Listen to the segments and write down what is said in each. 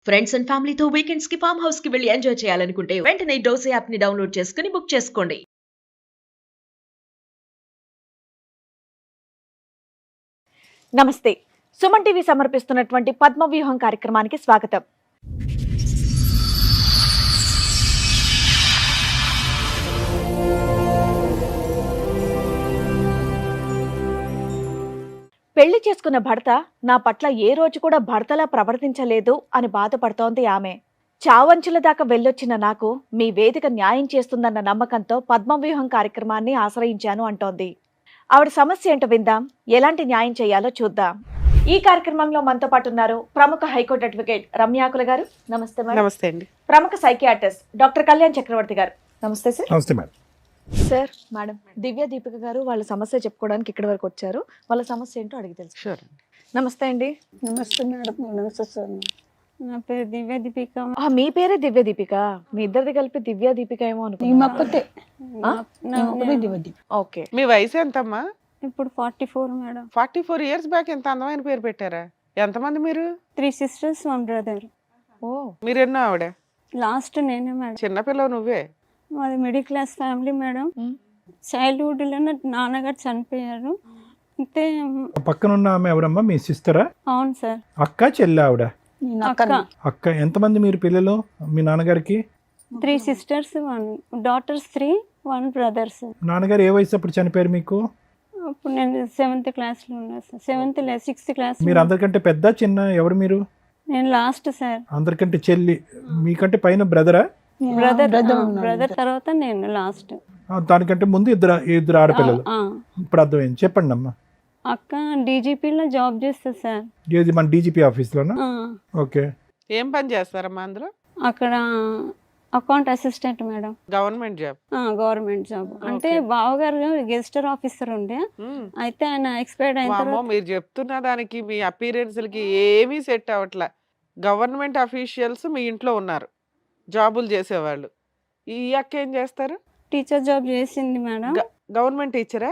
Friends and ఫ్యామిలీతో weekends కి farm house కి వెళ్ళి ఎంజాయ్ చేయాలనుకుంటే వెంటనే డోసే యాప్ ని డౌన్లోడ్ చేసుకుని బుక్ చేసుకోండి. నమస్తే. సుమన్ టీవీ సమర్పిస్తున్నటువంటి పద్మవ్యూహం కార్యక్రమానికి స్వాగతం. పెళ్లి చేసుకున్న భర్త నా పట్ల ఏ రోజు కూడా భర్తలా ప్రవర్తించలేదు అని బాధపడుతోంది ఆమె. చావంచుల దాకా వెళ్ళొచ్చిన నాకు మీ వేదిక న్యాయం చేస్తుందన్న నమ్మకంతో పద్మవ్యూహం కార్యక్రమాన్ని ఆశ్రయించాను అంటోంది. ఆవిడ సమస్య ఏంటో విందాం, ఎలాంటి న్యాయం చేయాలో చూద్దాం. ఈ కార్యక్రమంలో మనతో పాటు ఉన్నారు ప్రముఖ హైకోర్టు అడ్వకేట్ రమ్యాకుల గారు. నమస్తే మేడం. నమస్తే అండి. ప్రముఖ సైకియాట్రిస్ట్ డాక్టర్ కళ్యాణ్ చక్రవర్తి గారు. నమస్తే సార్. నమస్తే మేడం. సార్, మేడం దివ్య దీపిక గారు వాళ్ళ సమస్య చెప్పుకోవడానికి ఇక్కడి వరకు వచ్చారు. వాళ్ళ సమస్య ఏంటో అడిగి తెలుసు. షూర్. నమస్తే అండి. నమస్తే మేడం. నమస్తే సార్. నా పేరు దివ్య దీపిక. మీ పేరే దివ్య దీపిక? మీ ఇద్దరిది కలిపి దివ్య దీపిక ఏమో అనుకుంటే ఓకే. మీ వయసు ఎంతమ్మా? ఇప్పుడు 44 మేడం. 44 ఇయర్స్ బ్యాక్ ఎంత అందమైన పేరు పెట్టారా? ఎంతమంది మీరు? 3 sisters 1 brother. ఓ, మీరెన్నో ఆవిడ? లాస్ట్ నేనే మేడం. చిన్నపిల్లవు నువ్వే? మాది middle class family madam. Childhood లోనే నాన్నగారు చనిపోయారు. అయితే పక్కన ఉన్న ఆమె ఎవరమ్మా? మీ సిస్టరా? అవును సార్. అక్క చెల్లి? ఆవిడ అక్క. అక్క. ఎంతమంది మీరు పిల్లలు మీ నాన్నగారికి? 3 sisters 1 daughters 3 1 brothers. నాన్నగారు ఏ వయసు అప్పుడు చనిపోయారు మీకు? అప్పుడు నేను 7th క్లాస్లో ఉన్నా సార్. 6th class. మీరు అందరికంటే పెద్ద చిన్న ఎవరు మీరు? నేను లాస్ట్ సార్. అందరికంటే చెల్లి. మీకంటే పైన బ్రదరా? బ్రదర్ తర్వాత నేను లాస్ట్. దానికంటే ముందు ఇద్దరు ఆడపిల్లలు. ఇప్పుడు అర్థమైంది, చెప్పండి అమ్మా. అక్క డీజీపీలో జాబ్ చేస్తుంది సార్. ఏది మన డీజీపీ ఆఫీస్లోనా? ఓకే. ఏం పని చేస్తారమ్మా అందులో? అక్కడ account assistant madam. Government job? Government job. అంటే బావగారు గెజిస్టర్ ఆఫీసర్ ఉండే, అయితే ఆయన ఎక్స్పైర్డ్ అయిన తర్వాత. మీరు చెప్తున్న దానికి మీ అపీరెన్స్లకి ఏమీ సెట్ అవ్వట్లే. గవర్నమెంట్ అఫీషియల్స్ మీ ఇంట్లో ఉన్నారు, జాబులు చేసేవాళ్ళు. ఈ అక్క ఏం చేస్తారు? టీచర్ జాబ్ చేసింది మేడం. గవర్నమెంట్ టీచరా?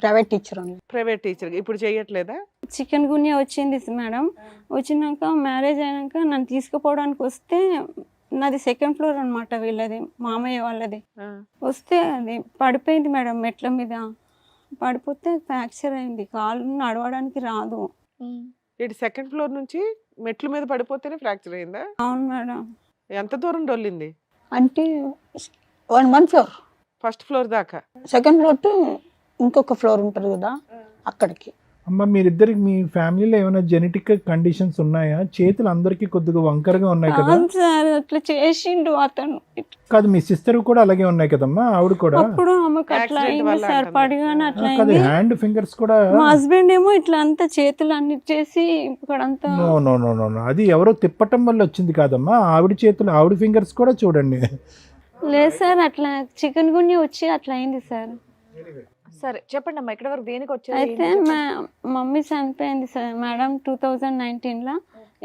Private teacher. Private teacher. ఇప్పుడు చేయట్లేదా? చికెన్ గున్యా వచ్చింది మేడం. వచ్చినాక మ్యారేజ్ అయినాక నన్ను తీసుకుపోవడానికి వస్తే, నాది 2nd floor అనమాట, వీళ్ళది మామయ్య వాళ్ళది. వస్తే అది పడిపోయింది మేడం మెట్ల మీద. పడిపోతే ఫ్రాక్చర్ అయింది, కాళ్ళు నడవడానికి రాదు. ఇటు 2nd floor నుంచి మెట్ల మీద పడిపోతేనే ఫ్రాక్చర్ అయిందా? అవును మేడం. ఎంత దూరం డొల్లింది? అంటే 1 ఫ్లోర్. 1st floor దాకా? 2nd ఫ్లోర్ టు ఇంకొక ఫ్లోర్ ఉంటుంది కదా, అక్కడికి. అమ్మ, మీరిద్దరికి మీ ఫ్యామిలీలో ఏమైనా జెనెటిక్ కండిషన్స్ ఉన్నాయా? చేతులు అందరికి కొద్దిగా వంకరగా ఉన్నాయి కదా. అట్లా చేసిండు అతను. కాదు, మీ సిస్టర్ కూడా అలాగే ఉన్నాయి కదమ్మా, ఆవిడ కూడా. అప్పుడు ఆమెకు అట్లా అయింది సార్, పడిగానే అట్లా అయింది. హ్యాండ్ ఫింగర్స్ కూడా. మా హస్బెండ్ ఏమో ఇట్లా అంతా చేతులు అన్ని చేసి ఇక్కడ అంతా. No no no no no, అది ఎవరో తిప్పటం వల్ల వచ్చింది కాదమ్మా. ఆవిడ చేతులు, ఆవిడ ఫింగర్స్ కూడా చూడండి. లేదు సార్, అట్లా చికెన్ గున్యా వచ్చి అట్లా అయింది సార్. సరే చెప్పండి అమ్మా, ఇక్కడ వరకు దేనికి వచ్చారు? అయితే మా మమ్మీ చనిపోయింది సార్ మేడం 2019లో.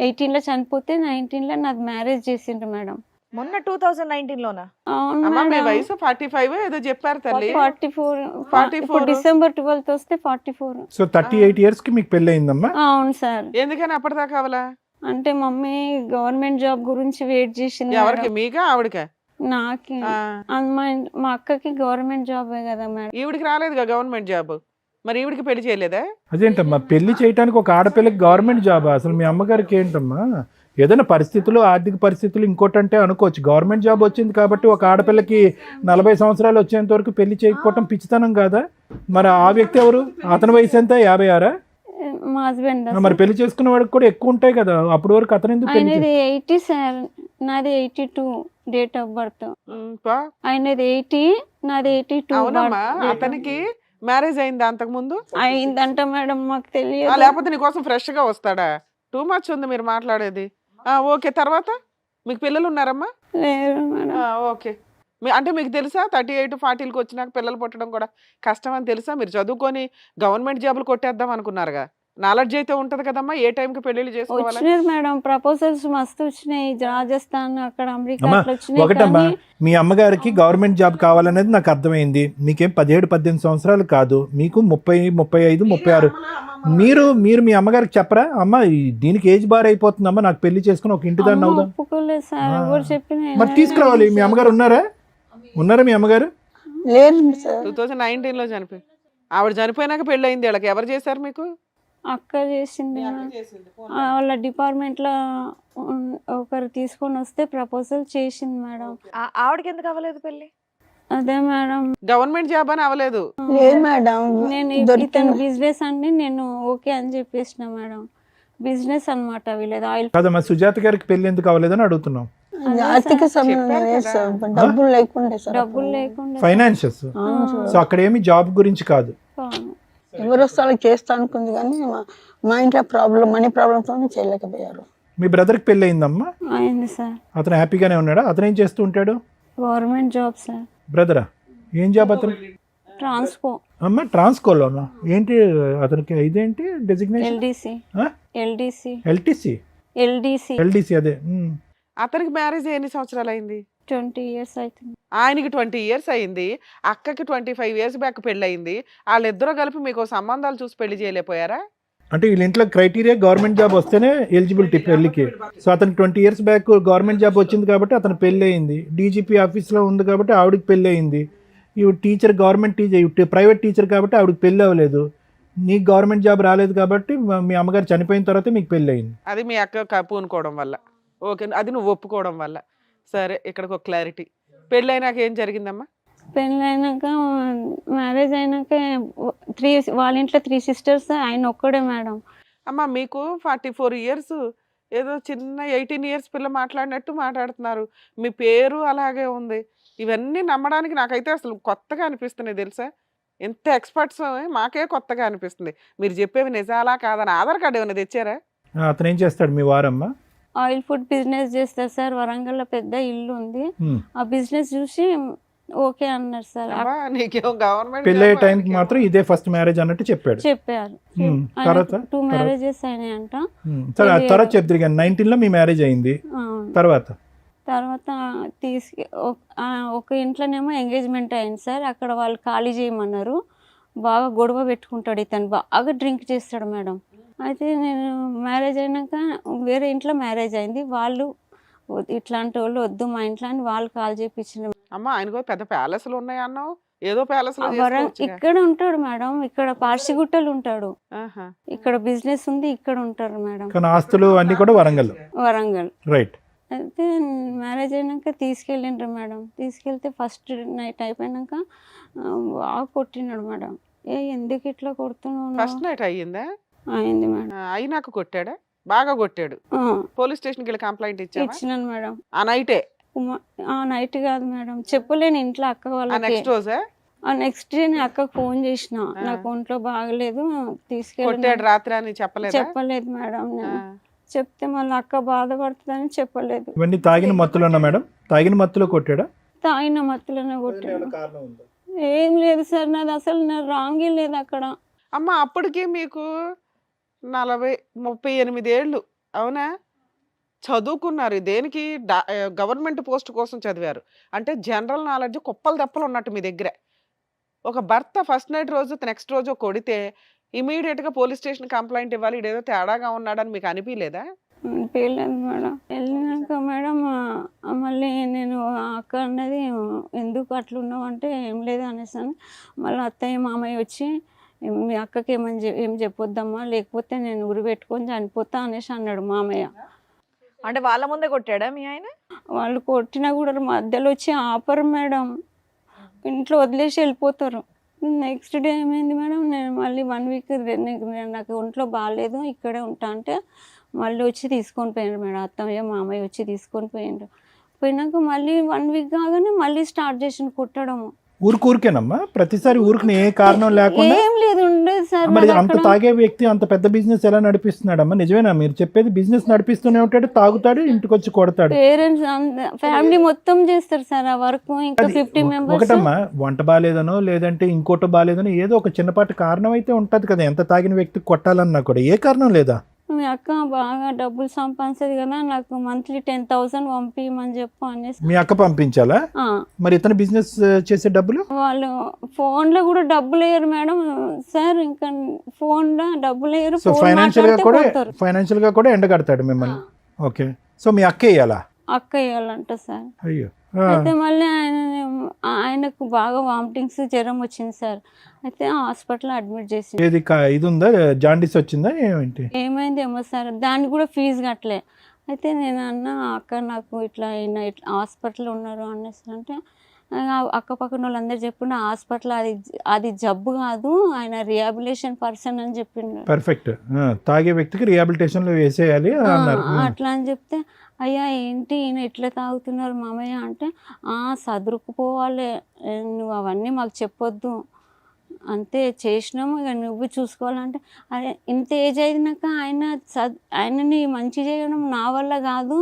18లో చనిపోతే 19లో నాది మ్యారేజ్ చేసిండ్రు మేడం. మొన్న 2019లోనా? అవును అమ్మా, మీ మేడం. వయసు 45 ఏదో చెప్పారు తల్లి. 44. ఇప్పుడు December 12th వస్తే 44. సో 38 years కి మీకు పెళ్లి అయిందమ్మా? అవును సార్. ఎందుకని అప్పటిదాకా అవలా? అంటే మమ్మీ గవర్నమెంట్ జాబ్ గురించి వెయిట్ చేసింది. ఎవరికి, మీకా ఆవిడకా? నాకి. మా అక్కకి గవర్నమెంట్ జాబే కదా మేడం. ఈవిడికి రాలేదుగా గవర్నమెంట్ జాబ్, మరి ఈవిడికి పెళ్లి చేయలేదా? అదేంటమ్మా, పెళ్లి చేయడానికి ఒక ఆడపిల్లకి గవర్నమెంట్ జాబా? అసలు మీ అమ్మగారికి ఏంటమ్మా? ఏదైనా పరిస్థితులు, ఆర్థిక పరిస్థితులు ఇంకోటంటే అనుకోవచ్చు. గవర్నమెంట్ జాబ్ వచ్చింది కాబట్టి ఒక ఆడపిల్లకి 40 సంవత్సరాలు వచ్చేంత వరకు పెళ్లి చేయకపోవటం పిచ్చితనం కాదా? మరి ఆ వ్యక్తి ఎవరు? అతని వయసు ఎంత? 56? మా హస్బెండ్. మరి పెళ్లి చేసుకున్న వాడికి కూడా ఎక్కువ ఉంటాయి కదా, అప్పటి వరకు అతను ఎందుకు పెళ్లి? ఆయనది 80 సార్, నాది 82 డేట్ ఆఫ్ బర్త్. ఆయనది 80, నాది 82. అవునమ్మా, అతనికి మ్యారేజ్ అయిందా అంతకు ముందు? అయిందంట మేడం, మాకు తెలియదు. లేకపోతే నీకోసం ఫ్రెష్ గా వస్తాడా? టూ మచ్ ఉంది మీరు మాట్లాడేది. ఓకే, తర్వాత మీకు పిల్లలు ఉన్నారమ్మా? లేరు మేడం. ఓకే. అంటే మీకు తెలుసా 38, 40లకు వచ్చినాక పిల్లలు పుట్టడం కూడా కష్టం అని తెలుసా? మీరు చదువుకొని గవర్నమెంట్ జాబులు కొట్టేద్దాం అనుకున్నారుగా. నాలెడ్జ్ అయితే ఉంటది కదమ్మా ఏ టైంకి పెళ్లిళ్ళు చేసుకోవాలి. వచ్చినారు మేడం, ప్రపోజల్స్ మస్తు వచ్చినాయి. రాజస్థాన్ అక్కడ అమెరికా అమ్మా అట్లా వచ్చినాయి. ఒకటమ్మా, కానీ మీ అమ్మగారికి గవర్నమెంట్ జాబ్ కావాలనేది నాకు అర్థమైంది. మీకేం 17-18 సంవత్సరాలు కాదు, మీకు 30, 35, 36. మీరు మీ అమ్మగారికి చెప్పరా, అమ్మ దీనికి ఏజ్ బార్ అయిపోతుందమ్మా, నాకు పెళ్లి చేసుకుని ఒక ఇంటి దాన్ని అమ్మ అవుదాం. ఒప్పుకోలేదు సార్, ఎవరు చెప్పిన మరి తీసుకురావాలి. మీ అమ్మగారు ఉన్నారా మీ అమ్మగారు? లేదు సార్. 2019లో చనిపోయి, ఆవిడ చనిపోయినాక పెళ్లి అయింది. వీళ్ళకి ఎవరు చేశారు మీకు? అక్క చేసింది మేడం. వాళ్ళ డిపార్ట్మెంట్ లో ఒకరు తీసుకొని వస్తే ప్రపోజల్ చేసింది మేడం. ఆవిడకి ఎందుకు అవ్వలేదు పెళ్లి? అదే మేడం, గవర్నమెంట్ జాబ్ అని అవ్వలేదు. లేదు మేడం, నేను దొరికిన ఇతను బిజినెస్ అండి, నేను ఓకే అని చెప్పేసిన మేడం. బిజినెస్ అన్నమాట వీళ్ళది ఆయిల్. కాదమ్మా, సుజాత గారికి పెళ్లి ఎందుకు అవ్వలేదని అడుగుతున్నాం. ఆర్థిక సంబంధం లేదు సార్, డబ్బులు లేకుండే సార్. డబ్బులు లేకుండా ఫైనాన్షియస్. అవును సార్. సో అక్కడ ఏమి జాబ్ గురించి కాదు. అవును. ఎవరు వస్తే వాళ్ళకి చేస్తా అనుకుంది కానీ మా ఇంట్లో ప్రాబ్లం, మనీ ప్రాబ్లంతో చేయలేకపోయారు. మీ బ్రదర్కి పెళ్లి అయిందమ్మా? అయింది సార్. అతను హ్యాపీగానే ఉన్నాడా? అతను ఏం చేస్తూ ఉంటాడు? Government job sir. బ్రదరా, ఏం జాబ్ అతను? ట్రాన్స్కో. అమ్మ ట్రాన్స్కోలోనా? ఏంటి అతనికి ఇదేంటి designation? LDC. LDC. LTC. LDC. LDC అదే. అతనికి మ్యారేజ్ ఎన్ని సంవత్సరాలు అయింది? 20 years అవుతుంది. ఆయనకి 20 years అయింది, అక్కకి 25 years బ్యాక్ పెళ్ళి అయింది. వాళ్ళిద్దరూ కలిపి మీకు సంబంధాలు చూసి పెళ్లి చేయలేకపోయారా? అంటే వీళ్ళ ఇంట్లో క్రైటీరియా గవర్నమెంట్ జాబ్ వస్తేనే ఎలిజిబిలిటీ పెళ్లికి. సో అతనికి 20 years బ్యాక్ గవర్నమెంట్ జాబ్ వచ్చింది కాబట్టి అతను పెళ్ళి అయింది. డీజీపీ ఆఫీస్లో ఉంది కాబట్టి ఆవిడకి పెళ్ళి అయింది. ఇవి teacher, government teacher, private teacher కాబట్టి ఆవిడకి పెళ్ళి అవ్వలేదు. నీకు గవర్నమెంట్ జాబ్ రాలేదు కాబట్టి మీ అమ్మగారు చనిపోయిన తర్వాత మీకు పెళ్ళి అయింది. అది మీ అక్క పూనుకోవడం వల్ల. ఓకే, అది నువ్వు ఒప్పుకోవడం వల్ల. సరే, ఇక్కడికి ఒక క్లారిటీ. పెళ్ళి అయినాక ఏం జరిగిందమ్మా? పెళ్ళి అయినాక మ్యారేజ్ అయినాక వాళ్ళ ఇంట్లో 3 sisters, ఆయన ఒక్కడే మేడం. అమ్మ మీకు 44 years, ఏదో చిన్న 18 years పిల్ల మాట్లాడినట్టు మాట్లాడుతున్నారు. మీ పేరు అలాగే ఉంది. ఇవన్నీ నమ్మడానికి నాకైతే అసలు కొత్తగా అనిపిస్తున్నాయి తెలుసా. ఎంత ఎక్స్పర్ట్స్ మాకే కొత్తగా అనిపిస్తుంది. మీరు చెప్పేవి నిజాలా కాదని ఆధార్ కార్డు ఏమైనా తెచ్చారా? అతను ఏం చేస్తాడు మీ వారమ్మా? ఆయిల్ ఫుడ్ బిజినెస్ చేస్తారు సార్. వరంగల్లో పెద్ద ఇల్లు ఉంది. ఆ బిజినెస్ చూసి ఓకే అన్నారు సార్. అమ్మా, నీకేం గవర్నమెంట్ పెళ్ళి అయ్యే టైంకి మాత్రం ఇదే ఫస్ట్ మ్యారేజ్ అన్నట్టు చెప్పాడు. చెప్పారు. తర్వాత 2 marriages అయినాయంట. సరే, ఆ తర్వాత చెప్తారు కానీ 19లో మీ మ్యారేజ్ అయింది. తర్వాత ఒక ఇంట్లోనేమో ఎంగేజ్మెంట్ అయింది సార్. అక్కడ వాళ్ళు ఖాళీ చేయమన్నారు. బాగా గొడవ పెట్టుకుంటాడు ఇతను, బాగా డ్రింక్ చేస్తాడు మేడం. అయితే నేను మ్యారేజ్ అయినాక వేరే ఇంట్లో మ్యారేజ్ అయింది. వాళ్ళు ఇట్లాంటి వాళ్ళు వద్దు మా ఇంట్లో అని వాళ్ళు కాల్ చేయించిన. అమ్మ, ఆయనకు పెద్ద ప్యాలెస్లు ఉన్నాయి అన్నావు. ఏదో ప్యాలెస్ ఇక్కడ ఉంటాడు మేడం, ఇక్కడ పార్సిగుట్టలు ఉంటాడు. ఇక్కడ బిజినెస్ ఉంది, ఇక్కడ ఉంటారు మేడం. కానీ ఆస్తులు అన్ని కూడా వరంగల్. రైట్. అయితే మ్యారేజ్ అయినాక తీసుకెళ్ళిండ్రు మేడం. తీసుకెళ్తే ఫస్ట్ నైట్ అయిపోయినాక బాగా కొట్టినాడు మేడం. ఎందుకు ఇట్లా కొడుతున్నావు? ఫస్ట్ నైట్ అయ్యిందా? అయింది మేడం. అయినాక కొట్టాడా? బాగా కొట్టాడు. పోలీస్ స్టేషన్కి వెళ్ళి కంప్లైంట్ ఇచ్చినాను మేడం. ఆ నైటే? ఆ నైట్ కాదు మేడం, చెప్పలేను ఇంట్లో అక్క వాళ్ళకి. నెక్స్ట్ రోజా? నెక్స్ట్ డే నేను అక్కకు ఫోన్ చేసిన, నాకు ఒంట్లో బాగలేదు తీసుకెళ్ళి. రాత్రి అని చెప్పలేదు మేడం. నేను చెప్తే మళ్ళీ అక్క బాధపడుతుందని చెప్పలేదు. ఇవన్నీ తాగిన మత్తులోనా మేడం? తాగిన మత్తులో కొట్టాడా? తాగిన మత్తులోనే కొట్టాడు. ఏం లేదు సార్, నాది అసలు రాంగే లేదు అక్కడ. అమ్మ, అప్పటికే మీకు 38 ఏళ్ళు అవునా? చదువుకున్నారు. దేనికి? గవర్నమెంట్ పోస్ట్ కోసం చదివారు. అంటే జనరల్ నాలెడ్జ్ కుప్పలు తెప్పలు ఉన్నట్టు మీ దగ్గర. ఒక భర్త ఫస్ట్ నైట్ రోజు నెక్స్ట్ రోజు కొడితే ఇమీడియట్గా పోలీస్ స్టేషన్ కంప్లైంట్ ఇవ్వాలి. ఇదేదో తేడాగా ఉన్నాడని మీకు అనిపించలేదా? అనిపించలేదు మేడం. వెళ్ళినాక మేడం మళ్ళీ నేను అక్క అన్నది ఎందుకు అట్లున్నావు అంటే ఏం లేదు అనేసాను. మళ్ళీ అత్తయ్య మామయ్య వచ్చి మీ అక్కకి ఏం చెప్పొద్దమ్మా, లేకపోతే నేను ఉరి పెట్టుకొని చనిపోతా అనేసి అన్నాడు మామయ్య. అంటే వాళ్ళ ముందే కొట్టాడా మీ ఆయన? వాళ్ళు కొట్టినా కూడా మధ్యలో వచ్చి ఆపరు మేడం, ఇంట్లో వదిలేసి వెళ్ళిపోతారు. నెక్స్ట్ డే ఏమైంది మేడం, నేను మళ్ళీ 1 week నాకు ఒంట్లో బాగాలేదు ఇక్కడే ఉంటా అంటే మళ్ళీ వచ్చి తీసుకొని పోయిండ్రు మేడం. అత్తయ్య మామయ్య వచ్చి తీసుకొని పోయిండ్రు. పోయినాక మళ్ళీ 1 week కాగానే మళ్ళీ స్టార్ట్ చేసిన కొట్టడము. ఊరికేనమ్మా ప్రతిసారి ఊరికి ఏ కారణం లేకుండా? ఏం లేదు ఉండేది సార్. మరి మాకు అంత అక్కడ తాగే వ్యక్తి అంత పెద్ద బిజినెస్ ఎలా నడిపిస్తున్నాడమ్మా? నిజమేనా మీరు చెప్పేది? బిజినెస్ నడిపిస్తూనే ఉంటాడు, తాగుతాడు, ఇంటికి వచ్చి కొడతాడు. పేరెంట్స్ ఫ్యామిలీ మొత్తం చేస్తారు సార్ ఆ వర్క్. ఇంకా 50 మెంబర్స్. ఒకటమ్మా, వంట బాగాలేదనో లేదంటే ఇంకోటి బాగాలేదనో ఏదో ఒక చిన్నపాటి కారణం అయితే ఉంటది కదా, ఎంత తాగిన వ్యక్తికి కొట్టాలన్నా కూడా. ఏ కారణం లేదా? మీ అక్క బాగా డబ్బులు సంపాదించదు కదా, నాకు మంత్లీ 10,000 పంపించమని చెప్పు అనేసి. మీ అక్క పంపించాలా? ఆ, మరి ఇతను బిజినెస్ చేసే డబ్బులు? వాళ్ళు ఫోన్లో కూడా డబ్బులు వేయరు మేడం సార్. ఇంకా ఫోన్లో డబ్బులు వేయరు. సో ఫైనాన్షియల్ గా కూడా ఎండగడతాడు మిమ్మల్ని. ఓకే, సో మీ అక్క వేయాలా? అక్క వేయాలంట సార్. అయ్యో. అయితే మళ్ళీ ఆయనకు బాగా వామిటింగ్స్, జ్వరం వచ్చింది సార్. అయితే హాస్పిటల్ అడ్మిట్ చేసి. ఏది ఇది ఉందా, జాండీస్ వచ్చిందా ఏంటి? ఏమైందేమో సార్, దానికి కూడా ఫీజు కట్టలే. అయితే నేను అన్న అక్క నాకు ఇట్లా హాస్పిటల్ ఉన్నారు అనేసి అంటే అక్క పక్కన వాళ్ళందరూ చెప్పిండు హాస్పిటల్ అది జబ్బు కాదు, ఆయన రిహాబిలిటేషన్ పర్సన్ అని చెప్పిండు. పర్ఫెక్ట్, తాగే వ్యక్తికి రిహాబిలిటేషన్ లో వేసేయాలి అన్నారు. అట్లా అని చెప్తే అయ్యా ఏంటి ఈయన ఇట్లా తాగుతున్నారు మామయ్య అంటే, సదురుకుపోవాలి, నువ్వు అవన్నీ మాకు చెప్పొద్దు, అంతే చేసినాము, ఇక నువ్వు చూసుకోవాలంటే. అదే ఇంత ఏజ్ అయినాక ఆయనని మంచి చేయడం నా వల్ల కాదు,